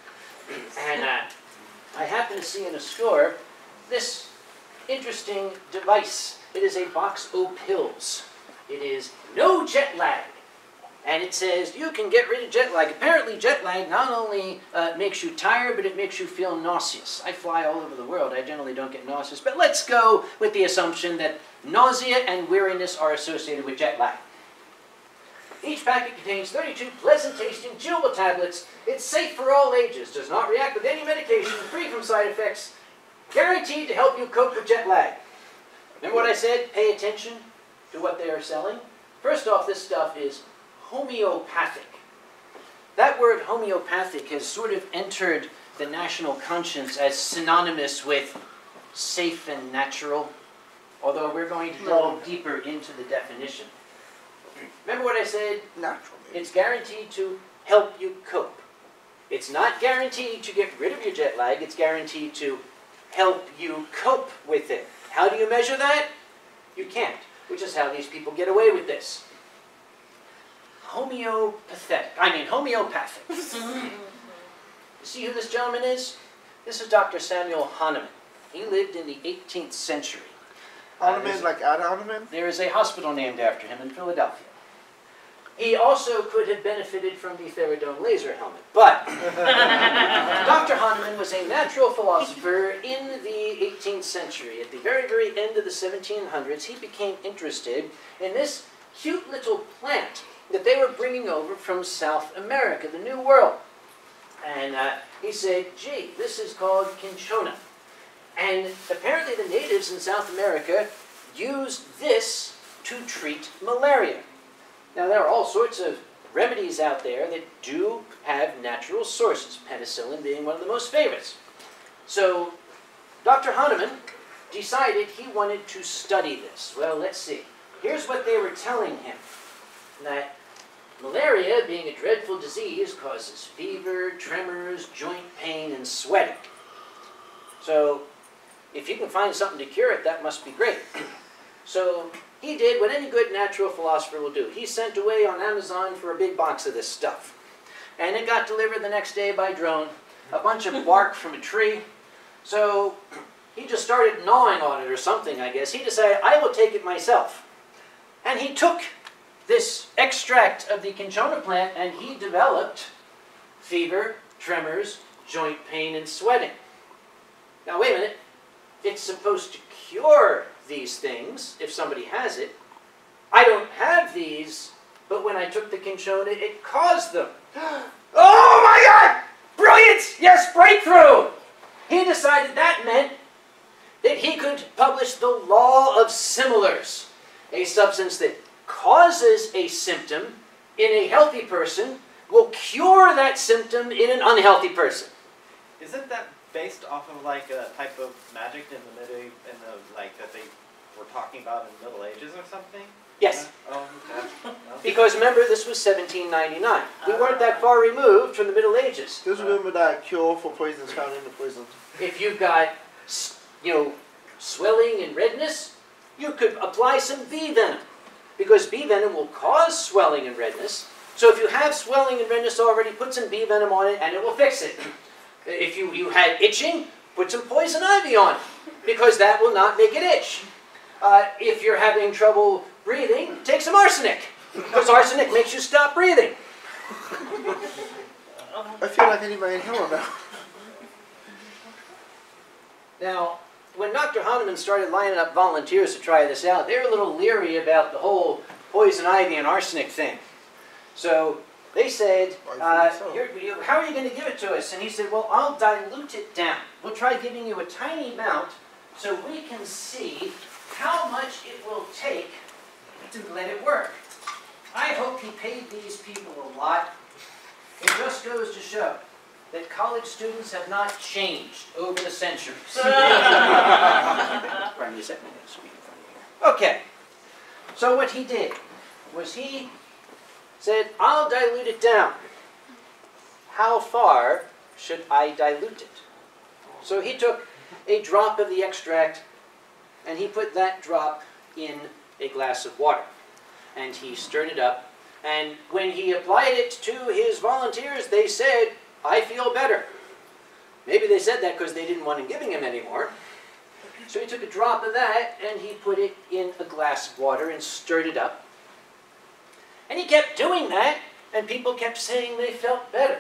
and I happened to see in a store this interesting device. It is a box o' pills. It is no jet lag. And it says, you can get rid of jet lag. Apparently jet lag not only makes you tired, but it makes you feel nauseous. I fly all over the world. I generally don't get nauseous. But let's go with the assumption that nausea and weariness are associated with jet lag. Each packet contains 32 pleasant-tasting, chewable tablets. It's safe for all ages, does not react with any medication, free from side effects, guaranteed to help you cope with jet lag. Remember what I said? Pay attention to what they are selling. First off, this stuff is homeopathic. That word homeopathic has sort of entered the national conscience as synonymous with safe and natural, although we're going to delve deeper into the definition. Remember what I said? Natural. It's guaranteed to help you cope. It's not guaranteed to get rid of your jet lag. It's guaranteed to help you cope with it. How do you measure that? You can't, which is how these people get away with this. Homeopathic. You see who this gentleman is? This is Dr. Samuel Hahnemann. He lived in the 18th century. Hahnemann, like Ad Hahnemann? There is a hospital named after him in Philadelphia. He also could have benefited from the Therodome laser helmet, but Dr. Hahnemann was a natural philosopher in the 18th century. At the very, very end of the 1700s, he became interested in this cute little plant that they were bringing over from South America, the New World. And he said, gee, this is called cinchona. And apparently the natives in South America used this to treat malaria. Now there are all sorts of remedies out there that do have natural sources, penicillin being one of the most famous. So Dr. Hahnemann decided he wanted to study this. Well, let's see. Here's what they were telling him. That malaria, being a dreadful disease, causes fever, tremors, joint pain, and sweating. So if you can find something to cure it, that must be great. So he did what any good natural philosopher will do. He sent away on Amazon for a big box of this stuff. And it got delivered the next day by drone, a bunch of bark from a tree. So he just started gnawing on it or something, I guess. He decided, I will take it myself. And he took this extract of the cinchona plant and he developed fever, tremors, joint pain, and sweating. Now wait a minute. It's supposed to cure these things if somebody has it. I don't have these, but when I took the cinchona, it caused them. Oh my God! Brilliance! Yes, breakthrough! He decided that meant that he could publish the law of similars, a substance that causes a symptom in a healthy person will cure that symptom in an unhealthy person. Isn't that based off of like a type of magic that they were talking about in the Middle Ages or something? Yes. Oh, okay. Because remember, this was 1799. We weren't that far removed from the Middle Ages. Just remember that cure for poisons found in the poison. If you've got, swelling and redness, you could apply some bee venom. Because bee venom will cause swelling and redness. So if you have swelling and redness already, put some bee venom on it and it will fix it. If you had itching, put some poison ivy on it, because that will not make it itch. If you're having trouble breathing, take some arsenic, because arsenic makes you stop breathing. I feel like I need my inhaler now. Now, when Dr. Hahnemann started lining up volunteers to try this out, they were a little leery about the whole poison ivy and arsenic thing. So they said, how are you going to give it to us? And he said, well, I'll dilute it down. We'll try giving you a tiny amount so we can see how much it will take to let it work. I hope he paid these people a lot. It just goes to show that college students have not changed over the centuries. Okay, so what he did was he said, I'll dilute it down. How far should I dilute it? So he took a drop of the extract and he put that drop in a glass of water. And he stirred it up. And when he applied it to his volunteers, they said, I feel better. Maybe they said that because they didn't want him giving him any more. So he took a drop of that and he put it in a glass of water and stirred it up. And he kept doing that, and people kept saying they felt better.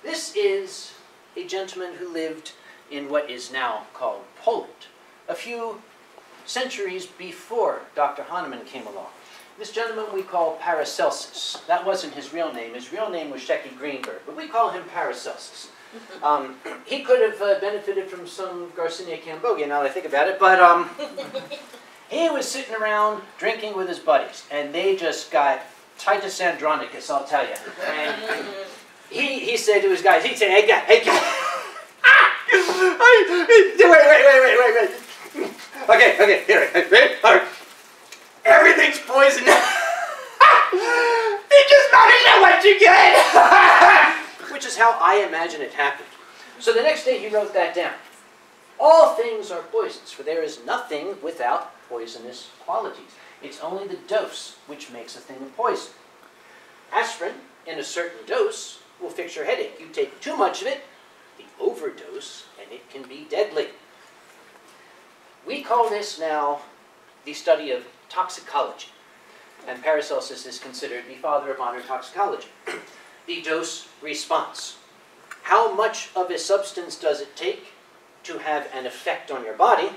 This is a gentleman who lived in what is now called Poland, a few centuries before Dr. Hahnemann came along. This gentleman we call Paracelsus. That wasn't his real name. His real name was Shecky Greenberg, but we call him Paracelsus. He could have benefited from some Garcinia Cambogia, now that I think about it, but he was sitting around drinking with his buddies, and they just got Titus Andronicus, I'll tell you. And he said to his guys, he'd say, hey guys, wait. Okay, here, ready? All right. Everything's poison. You just don't know what you get. Which is how I imagine it happened. So the next day he wrote that down. All things are poisons, for there is nothing without poisonous qualities. It's only the dose which makes a thing a poison. Aspirin, in a certain dose, will fix your headache. You take too much of it, the overdose, and it can be deadly. We call this now the study of toxicology, and Paracelsus is considered the father of modern toxicology. The dose response. How much of a substance does it take to have an effect on your body,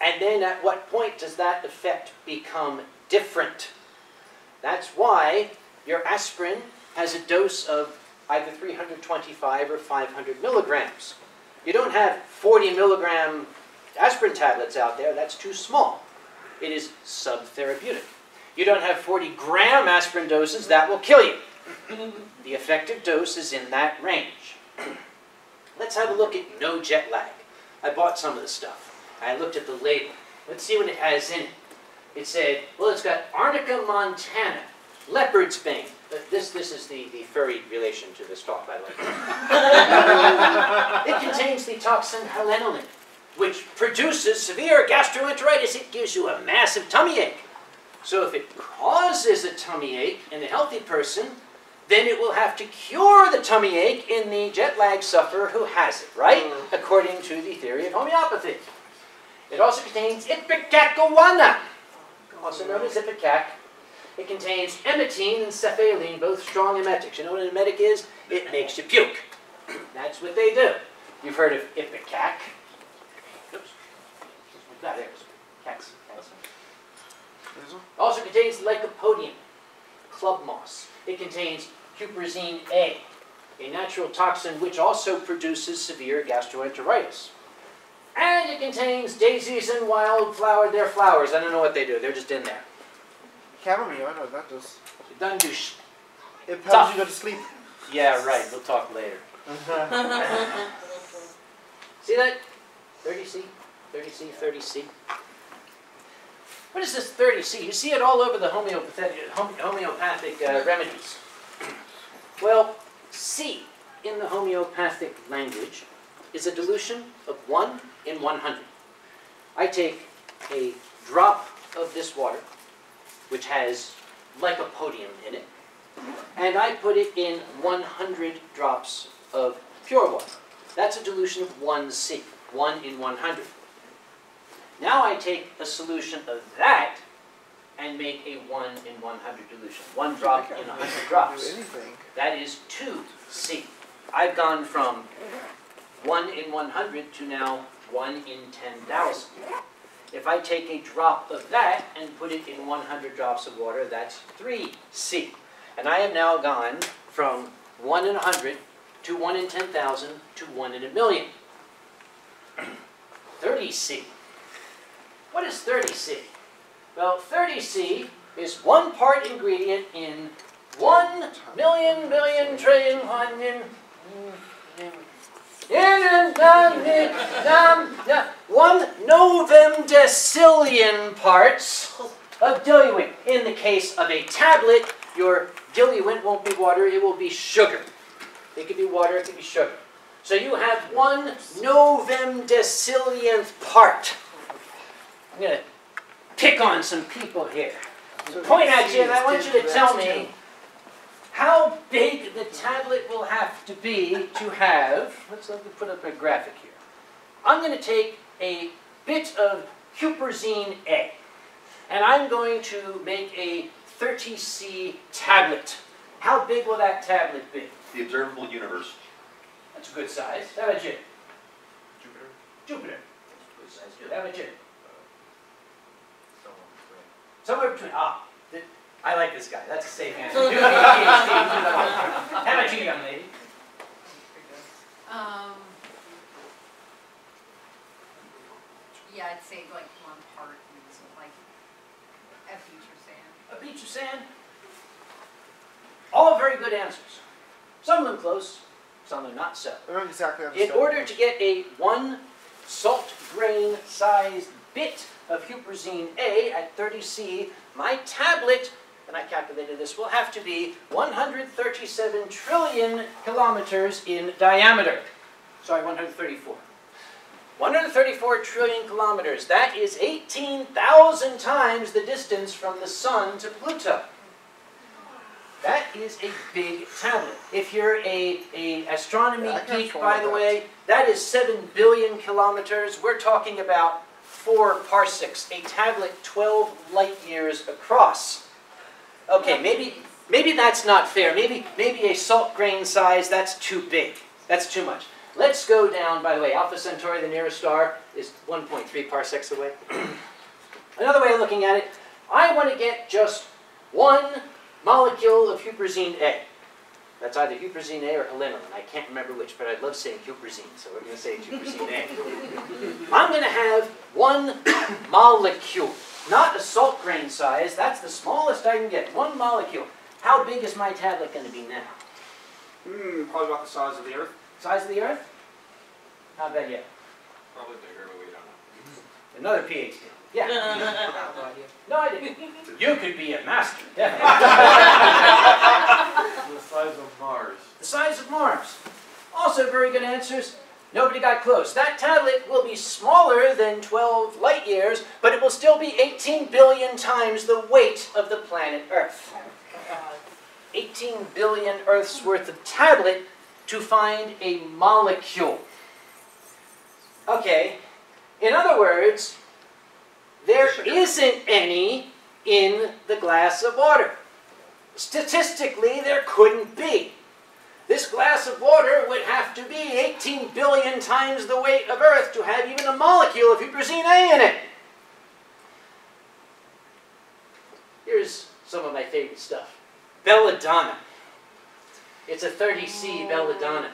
and then at what point does that effect become different? That's why your aspirin has a dose of either 325 or 500 milligrams. You don't have 40 milligram aspirin tablets out there, that's too small. It is subtherapeutic. You don't have 40-gram aspirin doses, that will kill you. The effective dose is in that range. Let's have a look at no jet lag. I bought some of the stuff. I looked at the label. Let's see what it has in it. It said, well, it's got Arnica montana, leopard's bane. This is the furry relation to this talk, by the way. It contains the toxin helenoline, which produces severe gastroenteritis. It gives you a massive tummy ache. So if it causes a tummy ache in a healthy person, then it will have to cure the tummy ache in the jet lag sufferer who has it, right? According to the theory of homeopathy. It also contains ipecacuanha, also known as ipecac. It contains emetine and cephaline, both strong emetics. You know what an emetic is? It makes you puke. That's what they do. You've heard of ipecac. Oops. There it is. Cax. Also contains lycopodium, club moss. It contains huperzine A, a natural toxin which also produces severe gastroenteritis. And it contains daisies and wildflower. They're flowers. I don't know what they do. They're just in there. Chamomile, I know what that does. It doesn't do It helps you go to sleep. Yeah, right. We'll talk later. See that? 30C, 30C, 30C. What is this 30C? You see it all over the homeopathic remedies. Well, C in the homeopathic language is a dilution of 1 in 100. I take a drop of this water, which has lycopodium in it, and I put it in 100 drops of pure water. That's a dilution of 1C, 1 in 100. Now I take a solution of that and make a 1 in 100 dilution. 1 drop in 100 drops. That is 2C. I've gone from 1 in 100 to now 1 in 10,000. If I take a drop of that and put it in 100 drops of water, that's 3C. And I have now gone from 1 in 100 to 1 in 10,000 to 1 in a million. 30C. What is 30C? Well, 30C is 1 part ingredient in 1 million, billion, trillion, 1 in... 1 novemdecillion parts of diluent. In the case of a tablet, your diluent won't be water, it will be sugar. It could be water, it could be sugar. So you have 1 novemdecillionth part. I'm going to pick on some people here. Point at you, and I want you to tell me how big the tablet will have to be to have, let's put up a graphic here. I'm going to take a bit of huperzine A, and I'm going to make a 30C tablet. How big will that tablet be? The observable universe. That's a good size. How about you? Jupiter. Jupiter. Good size too. How about you? Somewhere between. Ah, I like this guy. That's a safe answer. You have a PhD. How about you, young lady? Yeah, I'd say like 1 part, so like a beach or sand. A beach of sand? All very good answers. Some of them close, some of them not so. I don't exactly In understand. order to get a 1 salt grain sized bit of huperzine A at 30C, my tablet, and I calculated this, will have to be 137 trillion kilometers in diameter. Sorry, 134. 134 trillion kilometers. That is 18,000 times the distance from the Sun to Pluto. That is a big tablet. If you're a astronomy geek, by the way, that is 7 billion kilometers. We're talking about 4 parsecs, a tablet 12 light years across. Okay, maybe that's not fair. Maybe a salt grain size, that's too big. That's too much. Let's go down, by the way, Alpha Centauri, the nearest star, is 1.3 parsecs away. Another way of looking at it, I want to get just 1 molecule of huperzine A. That's either huperzine A or helinoline. I can't remember which, but I love saying huperzine, so we're going to say huperzine A. I'm going to have 1 molecule, not a salt grain size. That's the smallest I can get, 1 molecule. How big is my tablet going to be now? Probably about the size of the Earth. Size of the Earth? Not bad yet. Probably bigger, but we don't know. Another PhD. Yeah. No, I didn't. You could be a master. Yeah. The size of Mars. The size of Mars. Also very good answers. Nobody got close. That tablet will be smaller than 12 light years, but it will still be 18 billion times the weight of the planet Earth. 18 billion Earths worth of tablet to find a molecule. Okay, in other words, there isn't any in the glass of water. Statistically, there couldn't be. This glass of water would have to be 18 billion times the weight of Earth to have even a molecule of huperzine A in it. Here's some of my favorite stuff. Belladonna. It's a 30C belladonna.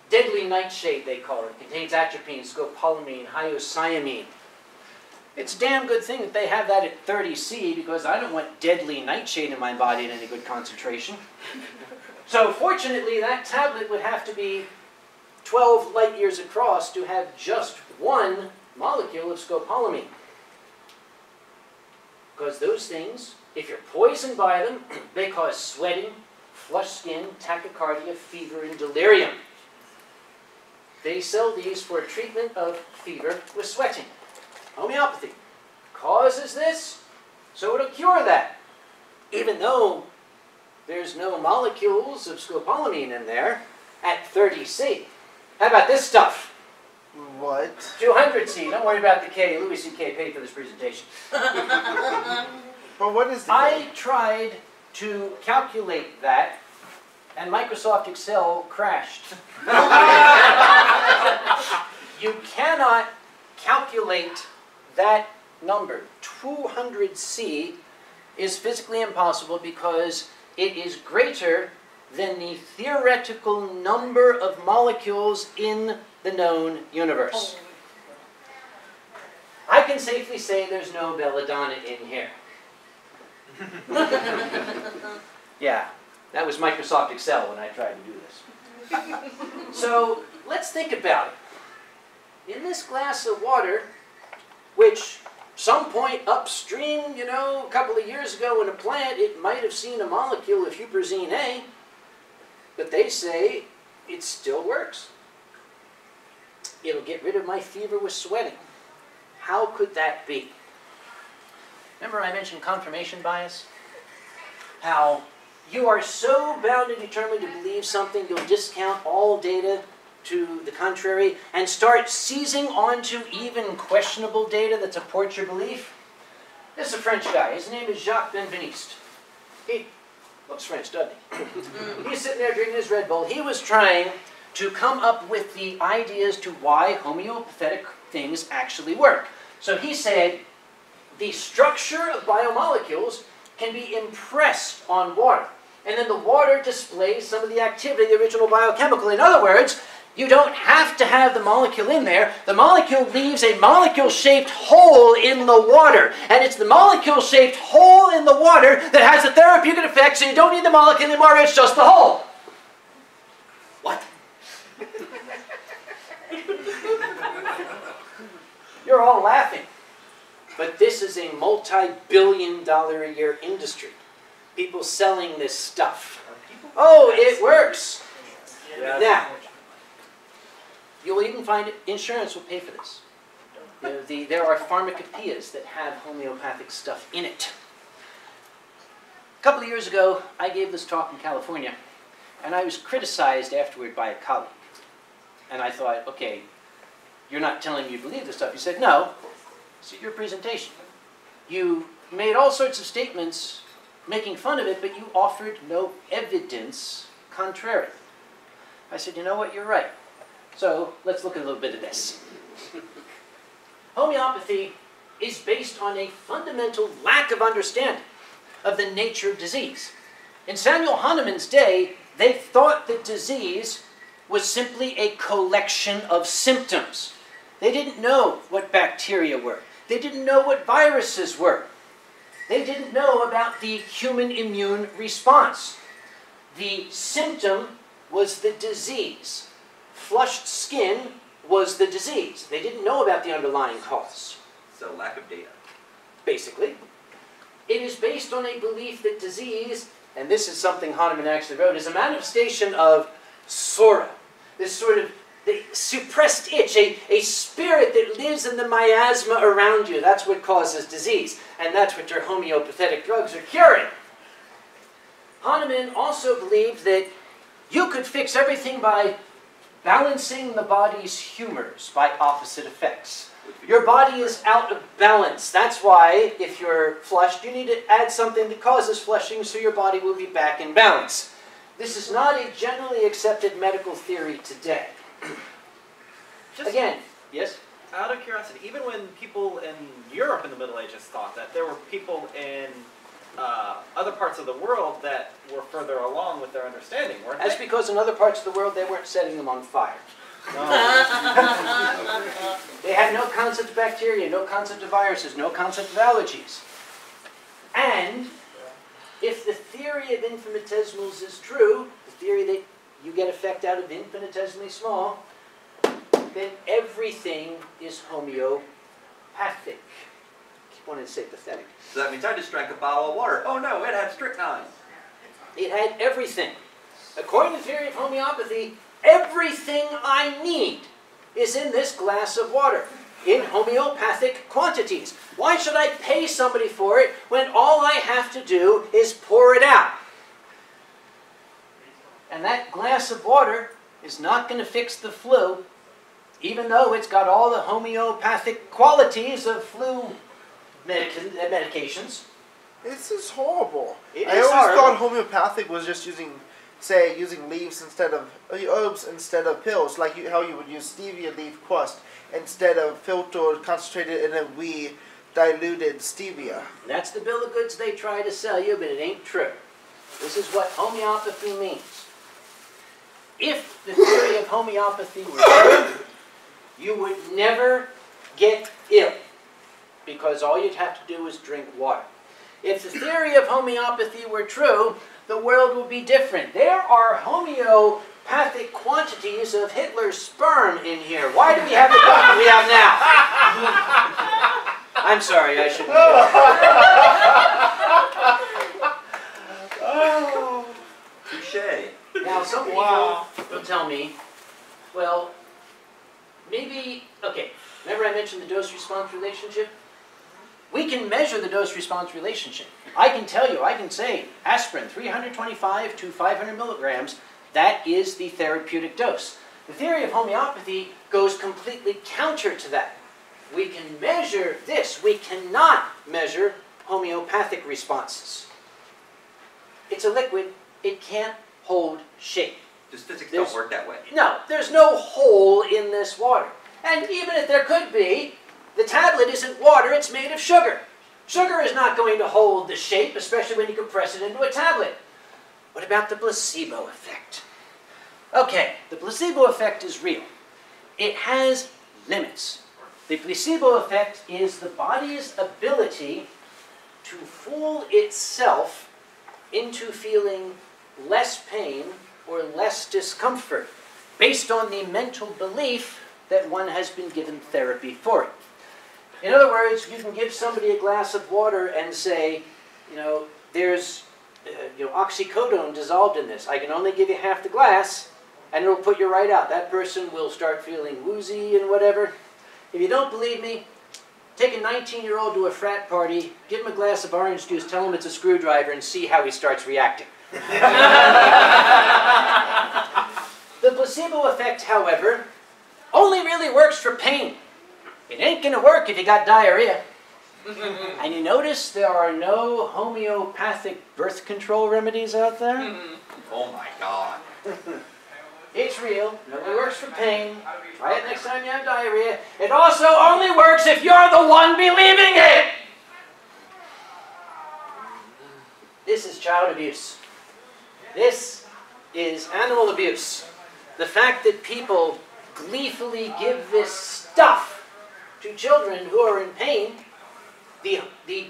Deadly nightshade, they call it. It contains atropine, scopolamine, hyoscyamine. It's a damn good thing that they have that at 30C because I don't want deadly nightshade in my body in any good concentration. So fortunately, that tablet would have to be 12 light years across to have just 1 molecule of scopolamine. Because those things, if you're poisoned by them, they cause sweating, flushed skin, tachycardia, fever, and delirium. They sell these for treatment of fever with sweating. Homeopathy causes this, so it'll cure that. Even though there's no molecules of scopolamine in there at 30C. How about this stuff? What? 200C. Don't worry about the K. Louis C.K. paid for this presentation. But what is the I tried to calculate that and Microsoft Excel crashed. You cannot calculate that number. 200C is physically impossible because it is greater than the theoretical number of molecules in the known universe. I can safely say there's no belladonna in here. Yeah, that was Microsoft Excel when I tried to do this. So let's think about it. In this glass of water, which some point upstream, you know, a couple of years ago in a plant, it might have seen a molecule of huperzine A, but they say it still works. It'll get rid of my fever with sweating. How could that be? Remember I mentioned confirmation bias? How you are so bound and determined to believe something, you'll discount all data to the contrary and start seizing onto even questionable data that supports your belief. This is a French guy. His name is Jacques Benveniste. He looks French, doesn't he? He's sitting there drinking his Red Bull. He was trying to come up with the ideas to why homeopathic things actually work. So he said, the structure of biomolecules can be impressed on water. And then the water displays some of the activity of the original biochemical. In other words, you don't have to have the molecule in there. The molecule leaves a molecule-shaped hole in the water. And it's the molecule-shaped hole in the water that has a therapeutic effect, so you don't need the molecule anymore, it's just the hole. What? You're all laughing. But this is a multi-billion-dollar-a-year industry. People selling this stuff. Oh, it works. Yeah. Now, you'll even find insurance will pay for this. There are pharmacopoeias that have homeopathic stuff in it. A couple of years ago, I gave this talk in California, and I was criticized afterward by a colleague. And I thought, okay, you're not telling me you believe this stuff. He said, no, see your presentation. You made all sorts of statements making fun of it, but you offered no evidence contrary. I said, you know what, you're right. So let's look at a little bit of this. Homeopathy is based on a fundamental lack of understanding of the nature of disease. In Samuel Hahnemann's day, they thought that disease was simply a collection of symptoms. They didn't know what bacteria were. They didn't know what viruses were. They didn't know about the human immune response. The symptom was the disease. Flushed skin was the disease. They didn't know about the underlying cause. So lack of data. Basically, it is based on a belief that disease, and this is something Hahnemann actually wrote, is a manifestation of sora, this sort of the suppressed itch, a spirit that lives in the miasma around you. That's what causes disease, and that's what your homeopathic drugs are curing. Hahnemann also believed that you could fix everything by balancing the body's humors by opposite effects. Your body is out of balance. That's why, if you're flushed, you need to add something that causes flushing so your body will be back in balance. This is not a generally accepted medical theory today. Just Again, yes? out of curiosity, even when people in Europe in the Middle Ages thought that, there were people in other parts of the world that were further along with their understanding, weren't That's they? because in other parts of the world they weren't setting them on fire. No. They had no concept of bacteria, no concept of viruses, no concept of allergies. And if the theory of infinitesimals is true, the theory that you get effect out of infinitesimally small, then everything is homeopathic. I keep wanting to say pathetic. So that means I just drank a bottle of water. Oh no, it had strychnine. It had everything. According to the theory of homeopathy, everything I need is in this glass of water, in homeopathic quantities. Why should I pay somebody for it when all I have to do is pour it out? And that glass of water is not going to fix the flu, even though it's got all the homeopathic qualities of flu medications. This is horrible. It I is always horrible. thought homeopathic was just using say using leaves instead of herbs instead of pills, like how you would use stevia leaf crust instead of filtered, concentrated in a wee diluted stevia. That's the bill of goods they try to sell you, but it ain't true. This is what homeopathy means. If the theory of homeopathy were true, you would never get ill, because all you'd have to do is drink water. If the theory of homeopathy were true, the world would be different. There are homeopathic quantities of Hitler's sperm in here. Why do we have the problem we have now? I'm sorry, I shouldn't. Oh, touche. Now, some people will tell me, well, maybe, okay, remember I mentioned the dose-response relationship? We can measure the dose-response relationship. I can tell you, I can say, aspirin, 325 to 500 milligrams, that is the therapeutic dose. The theory of homeopathy goes completely counter to that. We can measure this. We cannot measure homeopathic responses. It's a liquid. It can't hold shape. Just physics don't work that way. No, there's no hole in this water. And even if there could be, the tablet isn't water, it's made of sugar. Sugar is not going to hold the shape, especially when you compress it into a tablet. What about the placebo effect? Okay, the placebo effect is real. It has limits. The placebo effect is the body's ability to fool itself into feeling less pain or less discomfort based on the mental belief that one has been given therapy for it. In other words, you can give somebody a glass of water and say, you know, there's oxycodone dissolved in this. I can only give you half the glass, and it'll put you right out. That person will start feeling woozy and whatever. If you don't believe me, take a 19-year-old to a frat party, give him a glass of orange juice, tell him it's a screwdriver, and see how he starts reacting. The placebo effect, however, only really works for pain. It ain't going to work if you got diarrhea. And you notice there are no homeopathic birth control remedies out there? Oh my God. It's real. It only works for pain. Try it next time you have diarrhea. It also only works if you're the one believing it. This is child abuse. This is animal abuse. The fact that people gleefully give this stuff to children who are in pain, the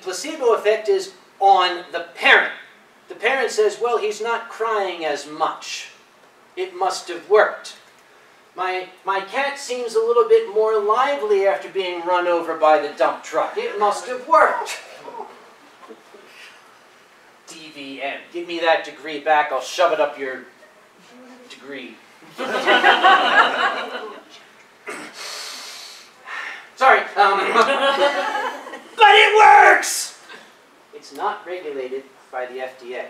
placebo effect is on the parent. The parent says, well, he's not crying as much. It must have worked. My cat seems a little bit more lively after being run over by the dump truck. It must have worked. DVM. Give me that degree back. I'll shove it up your degree. Sorry. But it works! It's not regulated by the FDA.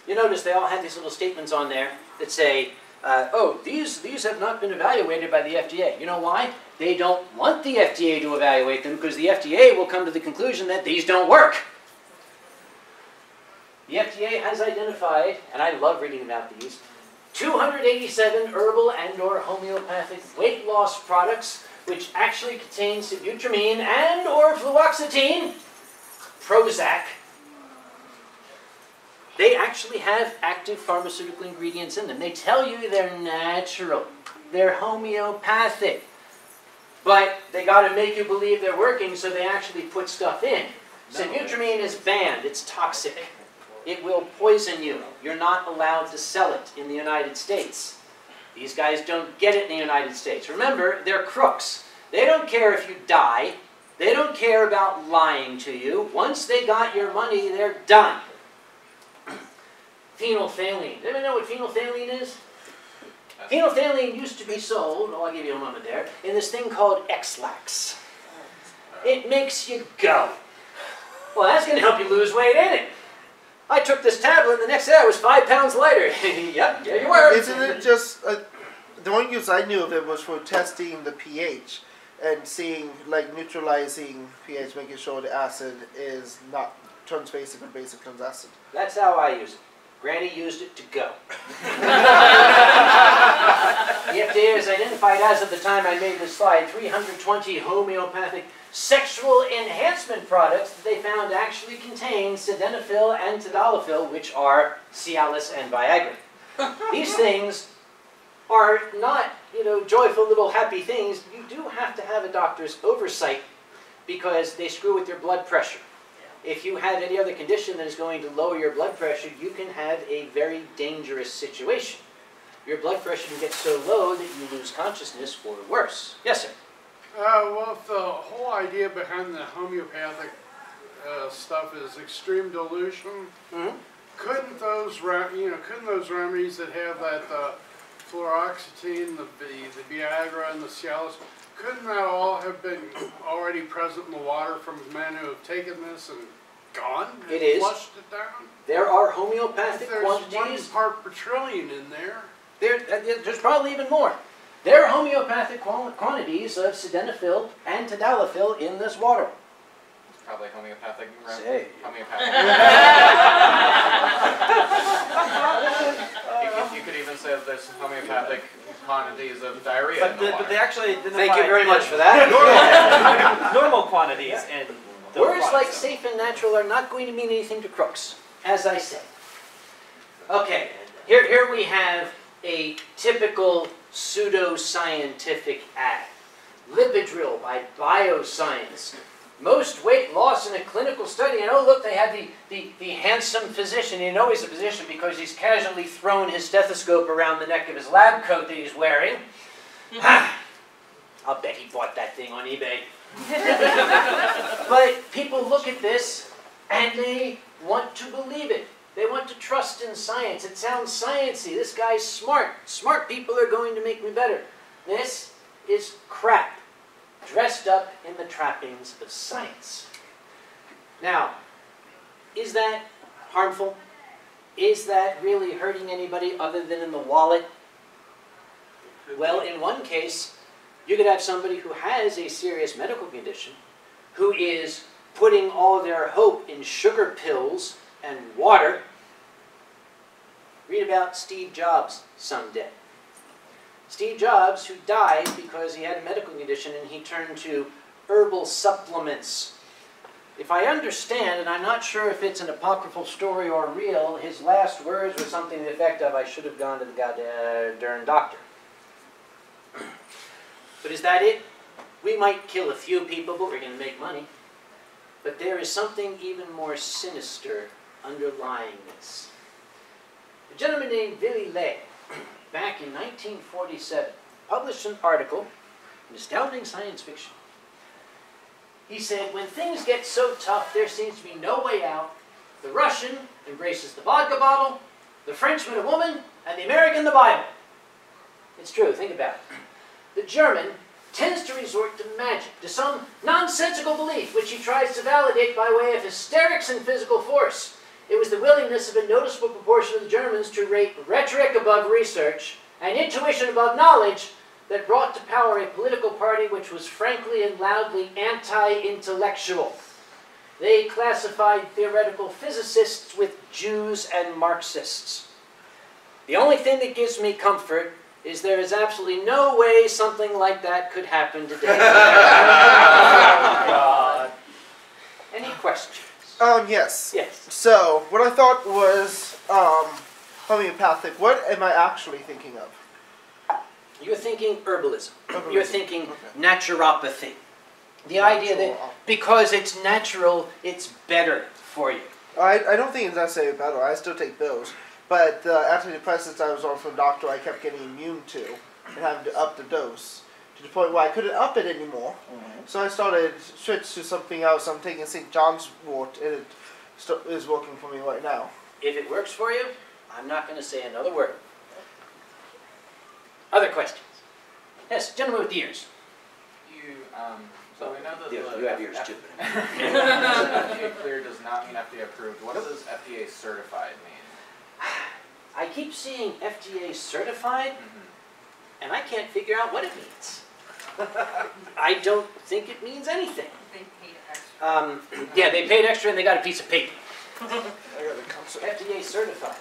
You notice they all have these little statements on there that say, oh, these have not been evaluated by the FDA. You know why? They don't want the FDA to evaluate them because the FDA will come to the conclusion that these don't work. The FDA has identified, and I love reading about these, 287 herbal and or homeopathic weight loss products which actually contain sibutramine and or fluoxetine, Prozac. They actually have active pharmaceutical ingredients in them. They tell you they're natural, they're homeopathic, but they got to make you believe they're working, so they actually put stuff in. Sibutramine is banned, it's toxic. It will poison you. You're not allowed to sell it in the United States. These guys don't get it in the United States. Remember, they're crooks. They don't care if you die. They don't care about lying to you. Once they got your money, they're done. Phenolphthalein. Does anyone know what phenolphthalein is? Phenolphthalein used to be sold, oh, I'll give you a moment there, in this thing called X-Lax. It makes you go. Well, that's going to help you lose weight, ain't it? I took this tablet, and the next day I was 5 pounds lighter. Yep, there you were. Isn't it just, the only use I knew of it was for testing the pH and seeing, like, neutralizing pH, making sure the acid is not, turns basic or basic turns acid. That's how I use it. Granny used it to go. The FDA has identified, as of the time I made this slide, 320 homeopathic sexual enhancement products that they found actually contain sildenafil and tadalafil, which are Cialis and Viagra. These things are not, joyful little happy things. You do have to have a doctor's oversight because they screw with your blood pressure. If you have any other condition that is going to lower your blood pressure, you can have a very dangerous situation. Your blood pressure can get so low that you lose consciousness or worse. Yes, sir? Well, if the whole idea behind the homeopathic stuff is extreme dilution, couldn't those remedies that have that fluoxetine, the Viagra, and the Cialis, couldn't that all have been already present in the water from men who have taken this and gone? It is. Flushed it down? There are homeopathic There's quantities. 1 part per trillion in there. There's probably even more. There are homeopathic quantities of sildenafil and tadalafil in this water. It's probably homeopathic. Say. Homeopathic. you could even say that there's homeopathic quantities of diarrhea in the water. But they actually identify Thank you very much for that. normal quantities and Words like safe and natural are not going to mean anything to crooks, as I said. Okay, here we have a typical pseudoscientific ad. Lipidrill by Bioscience. Most weight loss in a clinical study. And oh look, they have the handsome physician. You know he's a physician because he's casually thrown his stethoscope around the neck of his lab coat that he's wearing. I'll bet he bought that thing on eBay. But people look at this and they want to believe it. They want to trust in science. It sounds sciencey. This guy's smart. Smart people are going to make me better. This is crap, dressed up in the trappings of science. Now, is that harmful? Is that really hurting anybody other than in the wallet? Well, in one case, you could have somebody who has a serious medical condition who is putting all their hope in sugar pills and water. Read about Steve Jobs someday. Steve Jobs, who died because he had a medical condition and he turned to herbal supplements. If I understand, and I'm not sure if it's an apocryphal story or real, his last words were something to the effect of, I should have gone to the goddamn doctor. But is that it? We might kill a few people, but we're going to make money. But there is something even more sinister underlying this. A gentleman named Willy Ley, back in 1947, published an article in Astounding Science Fiction. He said, when things get so tough, there seems to be no way out. The Russian embraces the vodka bottle, the Frenchman a woman, and the American the Bible. It's true, think about it. The German tends to resort to magic, to some nonsensical belief, which he tries to validate by way of hysterics and physical force. It was the willingness of a noticeable proportion of the Germans to rate rhetoric above research and intuition above knowledge that brought to power a political party which was frankly and loudly anti-intellectual. They classified theoretical physicists with Jews and Marxists. The only thing that gives me comfort is there is absolutely no way something like that could happen today. God. Any questions? Yes. Yes. So, what I thought was homeopathic, what am I actually thinking of? You're thinking herbalism. Herbalism. You're thinking naturopathy. The idea that because it's natural, it's better for you. I don't think it's necessarily better. I still take pills. But the antidepressants I was on from the doctor, I kept getting immune to and having to up the dose to the point where I couldn't up it anymore. So I switched to something else. I'm taking St. John's wort, and it is working for me right now. If it works for you, I'm not going to say another word. Other questions? Yes, gentleman with the ears. So we know that You have ears too. FDA cleared does not mean FDA approved. What does FDA certified mean? I keep seeing FDA certified, and I can't figure out what it means. I don't think it means anything. They paid extra. Yeah, they paid extra and they got a piece of paper. FDA certified.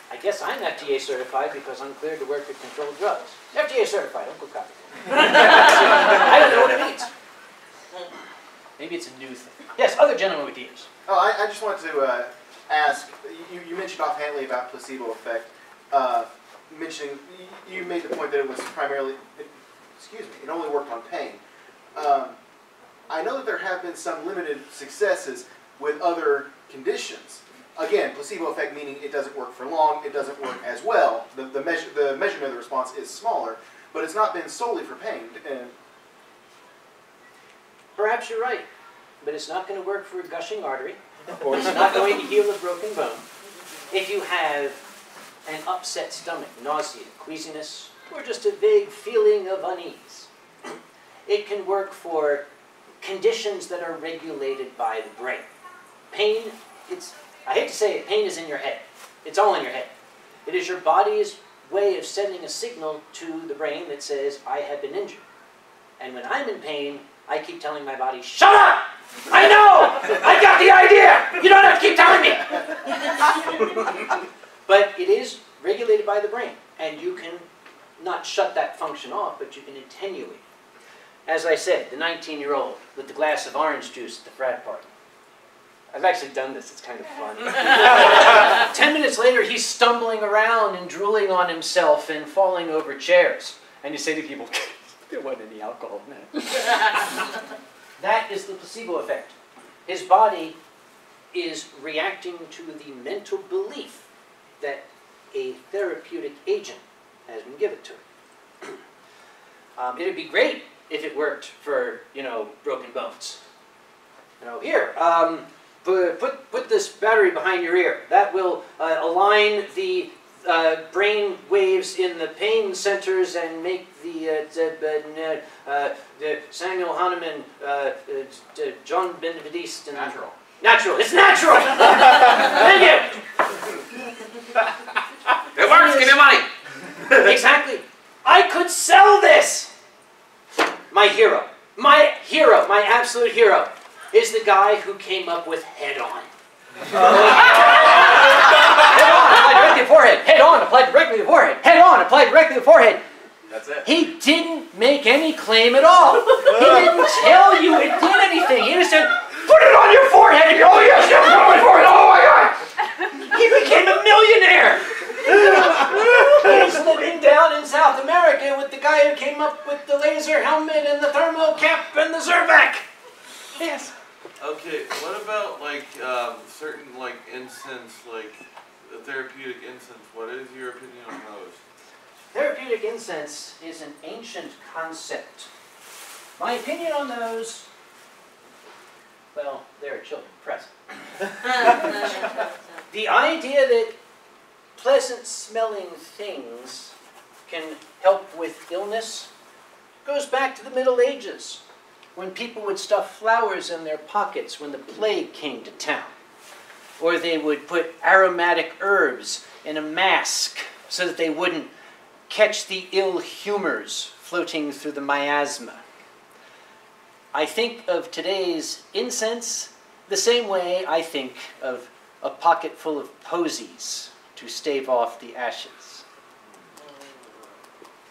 I guess I'm FDA certified because I'm cleared to work with controlled drugs. FDA certified, Uncle Copy. I don't know what it means. Maybe it's a new thing. Yes, other gentlemen with ears. Oh, I just wanted to ask, you mentioned offhandedly about placebo effect, mentioning, you made the point that it was primarily, it only worked on pain. I know that there have been some limited successes with other conditions. Again, placebo effect meaning it doesn't work for long, it doesn't work as well. The measurement of the response is smaller, but it's not been solely for pain. Perhaps you're right, but it's not going to work for a gushing artery, or it's not going to heal a broken bone. If you have an upset stomach, nausea, queasiness, or just a vague feeling of unease, it can work for conditions that are regulated by the brain. Pain, I hate to say it, pain is in your head. It's all in your head. It is your body's way of sending a signal to the brain that says, I have been injured. And when I'm in pain, I keep telling my body, shut up! I know! I got the idea! You don't have to keep telling me! But it is regulated by the brain, and you can not shut that function off, but you can attenuate. As I said, the 19-year-old with the glass of orange juice at the frat party. I've actually done this, it's kind of fun. 10 minutes later, he's stumbling around and drooling on himself and falling over chairs. And you say to people, there wasn't any alcohol in that. That is the placebo effect. His body is reacting to the mental belief that a therapeutic agent has been given to it. It would be great if it worked for, broken bones. Here, put this battery behind your ear. That will align the brain waves in the pain centers and make the Samuel Hahnemann, John Benedictiste. Natural. Natural. It's natural. Thank you. It works. Give me money. Exactly. I could sell this. My hero, my absolute hero, is the guy who came up with Head On. Head on, applied directly to the forehead. Head on, applied directly to the forehead. Head on, applied directly to the forehead. That's it. He didn't make any claim at all. He didn't tell you it did anything. He just said, put it on your forehead. And you're, oh yes, put it on my forehead. Oh my God. He became a millionaire. He's living down in South America with the guy who came up with the laser helmet and the thermal cap and the Zervac. Yes. Okay, what about certain incense, the therapeutic incense? What is your opinion on those? Therapeutic incense is an ancient concept. My opinion on those, well, there are children present. The idea that pleasant-smelling things can help with illness goes back to the Middle Ages, when people would stuff flowers in their pockets when the plague came to town. Or they would put aromatic herbs in a mask so that they wouldn't catch the ill humors floating through the miasma. I think of today's incense the same way I think of a pocket full of posies to stave off the ashes.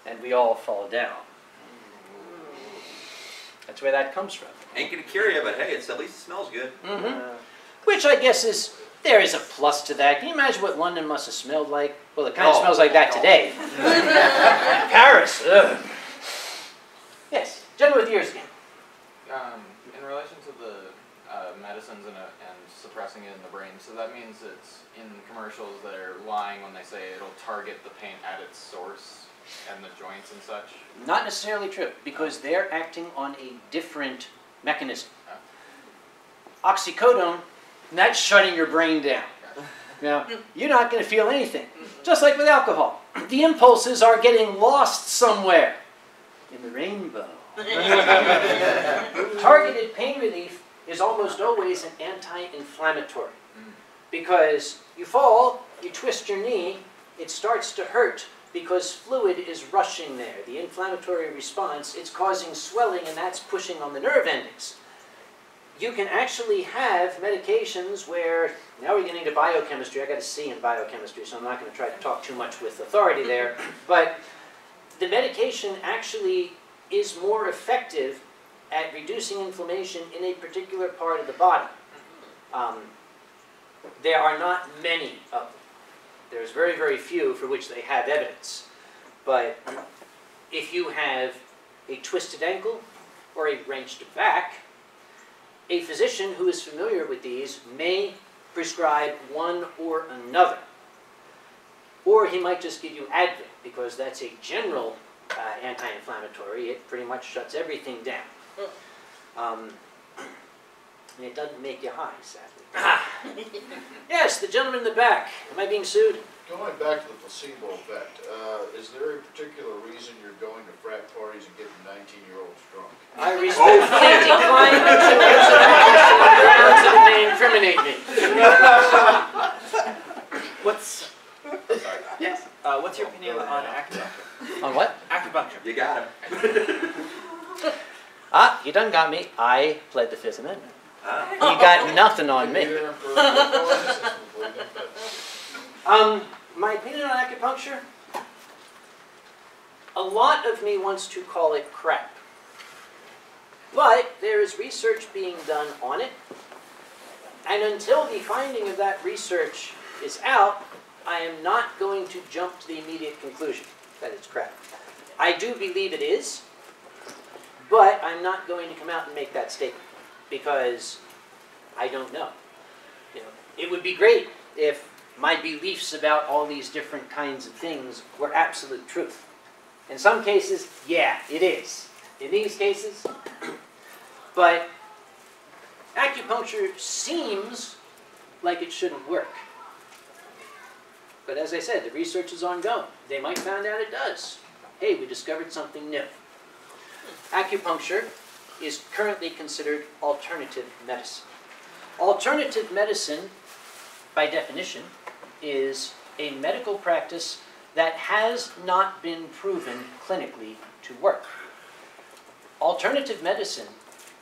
And we all fall down. That's where that comes from. Ain't gonna cure you, but hey, at least it smells good. Which I guess there is a plus to that. Can you imagine what London must have smelled like? Well, it kind of smells like that today. Paris, ugh. Yes, gentleman with ears again. In relation to the medicines and suppressing it in the brain, so that means it's in commercials that are lying when they say it'll target the pain at its source and the joints and such? Not necessarily true, because they're acting on a different mechanism. Oxycodone, that's shutting your brain down. Now, you're not going to feel anything. Just like with alcohol. The impulses are getting lost somewhere in the rainbow. Targeted pain relief is almost always an anti-inflammatory. Because you fall, you twist your knee, it starts to hurt because fluid is rushing there. The inflammatory response, it's causing swelling, and that's pushing on the nerve endings. you can actually have medications where, now we're getting into biochemistry. I got a C in biochemistry, so I'm not going to try to talk too much with authority there. But the medication actually is more effective at reducing inflammation in a particular part of the body. There are not many of them. There's very, very few for which they have evidence. But if you have a twisted ankle or a wrenched back, a physician who is familiar with these may prescribe one or another. Or he might just give you Advil, because that's a general anti-inflammatory. It pretty much shuts everything down. And it doesn't make you high, sadly. Yes, the gentleman in the back. Am I being sued? Going back to the placebo effect, is there a particular reason you're going to frat parties and getting 19-year-olds drunk? I respectfully decline to answer that question on grounds that it may incriminate me. What's yes? What's your opinion on acupuncture? On what? Acupuncture. You got him. You done got me. I pled the Fifth Amendment. You got nothing on me. My opinion on acupuncture? A lot of me wants to call it crap. But there is research being done on it. And until the finding of that research is out, I am not going to jump to the immediate conclusion that it's crap. I do believe it is, but I'm not going to come out and make that statement because I don't know. You know, it would be great if my beliefs about all these different kinds of things were absolute truth. In some cases, yeah, it is. In these cases, but acupuncture seems like it shouldn't work. But as I said, the research is ongoing. They might find out it does. Hey, we discovered something new. Acupuncture is currently considered alternative medicine. Alternative medicine, by definition, is a medical practice that has not been proven clinically to work. Alternative medicine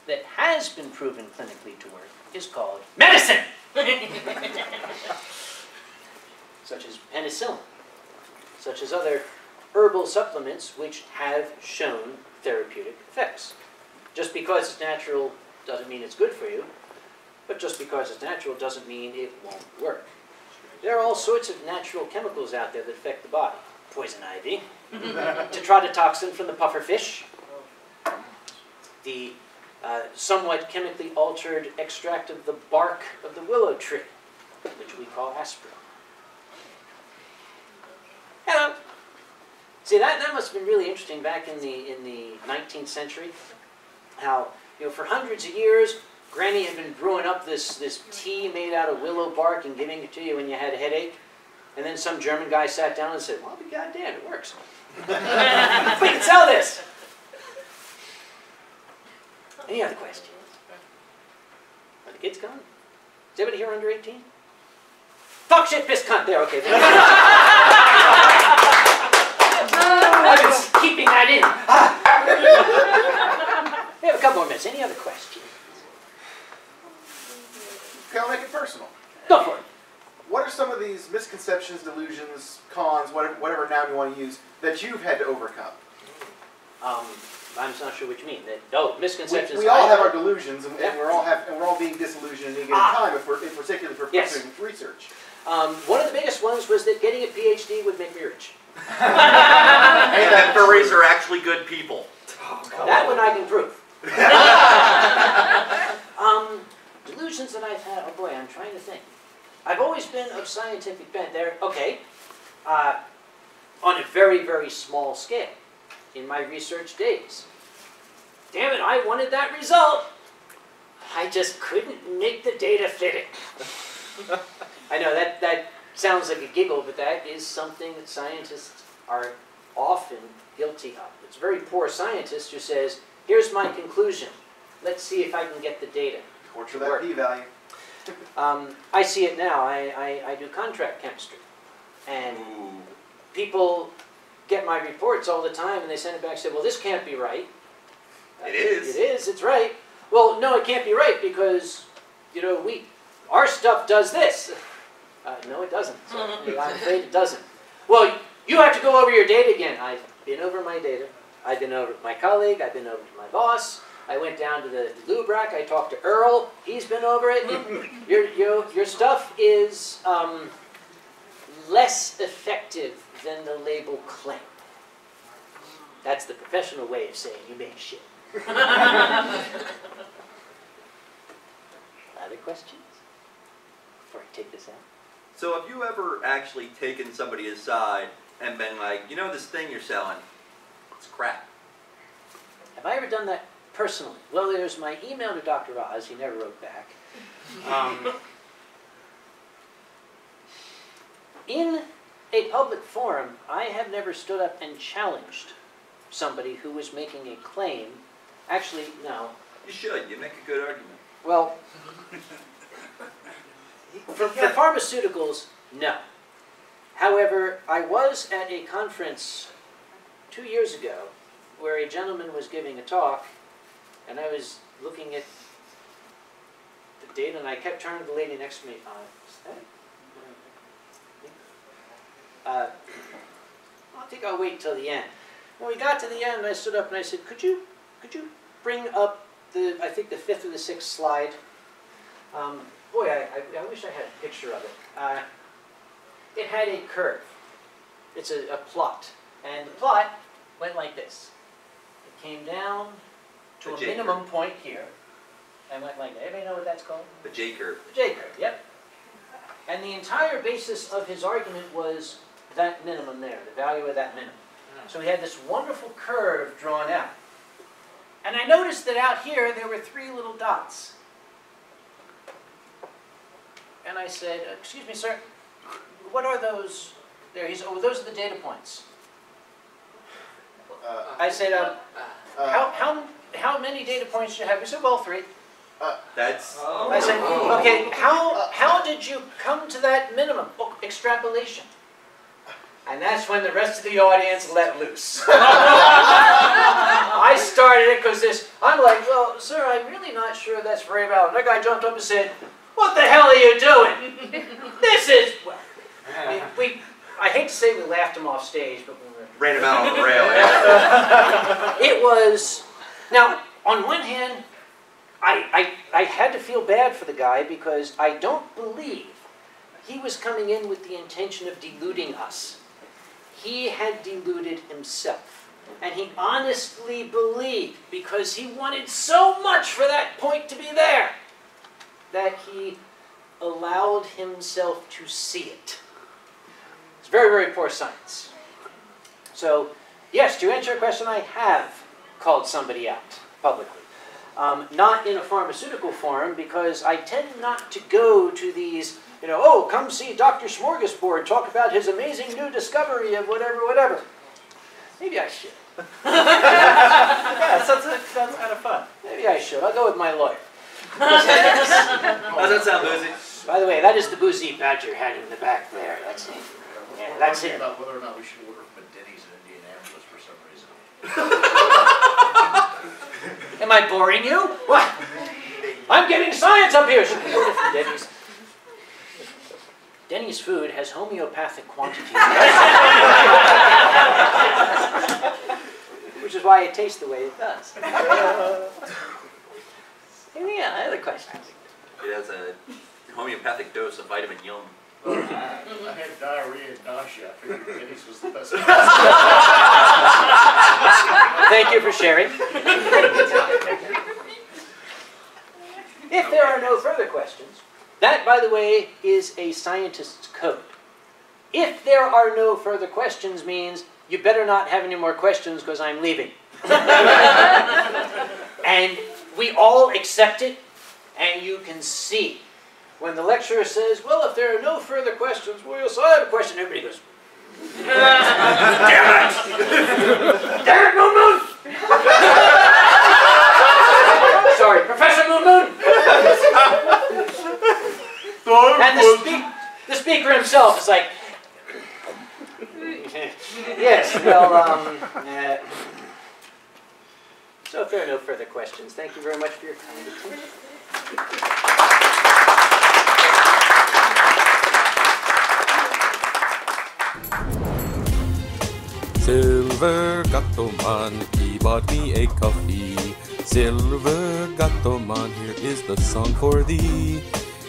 that has been proven clinically to work is called medicine! Such as penicillin, such as other herbal supplements which have shown therapeutic effects. Just because it's natural doesn't mean it's good for you, but just because it's natural doesn't mean it won't work. There are all sorts of natural chemicals out there that affect the body. Poison ivy, tetrodotoxin from the pufferfish, the somewhat chemically altered extract of the bark of the willow tree, which we call aspirin. Hello. See, that must have been really interesting back in the 19th century. How, you know, for hundreds of years, Granny had been brewing up this tea made out of willow bark and giving it to you when you had a headache. And then some German guy sat down and said, well, be goddamn, it works. We can sell this. Any other questions? Are the kids coming? Is anybody here under 18? Fuck, shit, piss, cunt. There, okay. I was keeping that in. We have a couple more minutes. Any other questions? Okay, I'll make it personal. Go for it. What are some of these misconceptions, delusions, cons, whatever noun you want to use, that you've had to overcome? I'm not sure what you mean. Misconceptions. We all have our delusions, and we're all being disillusioned at any given time, particularly for pursuing research. One of the biggest ones was that getting a PhD would make me rich. And that furries are actually good people. That one I can prove. Delusions that I've had, oh boy, I'm trying to think. I've always been of scientific bent. On a very, very small scale in my research days. Damn it, I wanted that result. I just couldn't make the data fit it. I know that sounds like a giggle, but that is something that scientists are often guilty of. It's a very poor scientist who says, here's my conclusion. Let's see if I can get the data. Torture that p-value. I see it now. I do contract chemistry. And people get my reports all the time, and they send it back and say, well, this can't be right. It is. It is. It's right. well, no, it can't be right because, you know, our stuff does this. No, it doesn't. So I'm afraid it doesn't. Well, you have to go over your data again. I've been over my data. I've been over to my colleague. I've been over to my boss. I went down to the Lubrac. I talked to Earl. He's been over it. Your stuff is less effective than the label claim. That's the professional way of saying you made shit. Other questions? Before I take this out. So have you ever actually taken somebody aside and been like, you know this thing you're selling, it's crap? Have I ever done that personally? Well, there's my email to Dr. Oz. He never wrote back. In a public forum, I have never stood up and challenged somebody who was making a claim. Actually, no. You should. You make a good argument. Well, for pharmaceuticals, no. However, I was at a conference 2 years ago where a gentleman was giving a talk, and I was looking at the data, and I kept turning to the lady next to me. Is that? I think I'll wait until the end. When we got to the end, I stood up and I said, could you bring up I think the 5th or the 6th slide? Boy, I wish I had a picture of it. It had a curve. It's a plot. And the plot went like this. It came down to a minimum point here and went like that. Everybody know what that's called? The J curve. The J curve, yep. And the entire basis of his argument was that minimum there, the value of that minimum. So he had this wonderful curve drawn out. And I noticed that out here there were 3 little dots. And I said, excuse me, sir, what are those there? He said, oh, those are the data points. I said, how many data points do you have? He said, well, 3. That's... I said, okay, how did you come to that minimum? Oh, extrapolation. And that's when the rest of the audience let loose. I started it because I'm like, well, sir, I'm really not sure that's very valid. And that guy jumped up and said, what the hell are you doing? This is, well, I hate to say we laughed him off stage, but we were... Ran him out on the rail. It was, now, on one hand, I had to feel bad for the guy because I don't believe he was coming in with the intention of deluding us. He had deluded himself. And he honestly believed, because he wanted so much for that point to be there, that he allowed himself to see it. It's very, very poor science. So, yes, to answer your question, I have called somebody out publicly. Not in a pharmaceutical forum, because I tend not to go to these, you know, oh, come see Dr. Smorgasbord talk about his amazing new discovery of whatever, whatever. Maybe I should. Yeah, sounds kind of fun. Maybe I should. I'll go with my lawyer. Does that sound boozy? By the way, that is the boozy badger hat in the back there. That's it. Yeah, that's it. About whether or not we should order from a Denny's in Indianapolis for some reason. Am I boring you? What? I'm getting science up here. Should we order from Denny's? Denny's food has homeopathic quantities. Which is why it tastes the way it does. Any other questions? It has a homeopathic dose of vitamin Yum. I had diarrhea and nausea. I figured Denny's was the best. Thank you for sharing. If there are no further questions, that, by the way, is a scientist's code. If there are no further questions means you better not have any more questions because I'm leaving. And we all accept it, and you can see when the lecturer says, well, if there are no further questions, well, yes, I have a question. Everybody goes, damn it! Damn it, Moon Moon! Sorry, Professor Moon Moon! And the speaker himself is like, yes, well, So if there are no further questions, thank you very much for your kind attention. Silver Gattoman, he bought me a coffee. Silver Gattoman, here is the song for thee.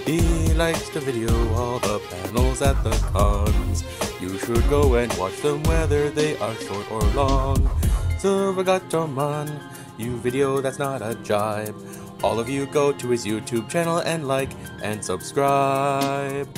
He likes to video all the panels at the cons. You should go and watch them whether they are short or long. Silver Gattoman, you video that's not a jibe. All of you go to his YouTube channel and like and subscribe.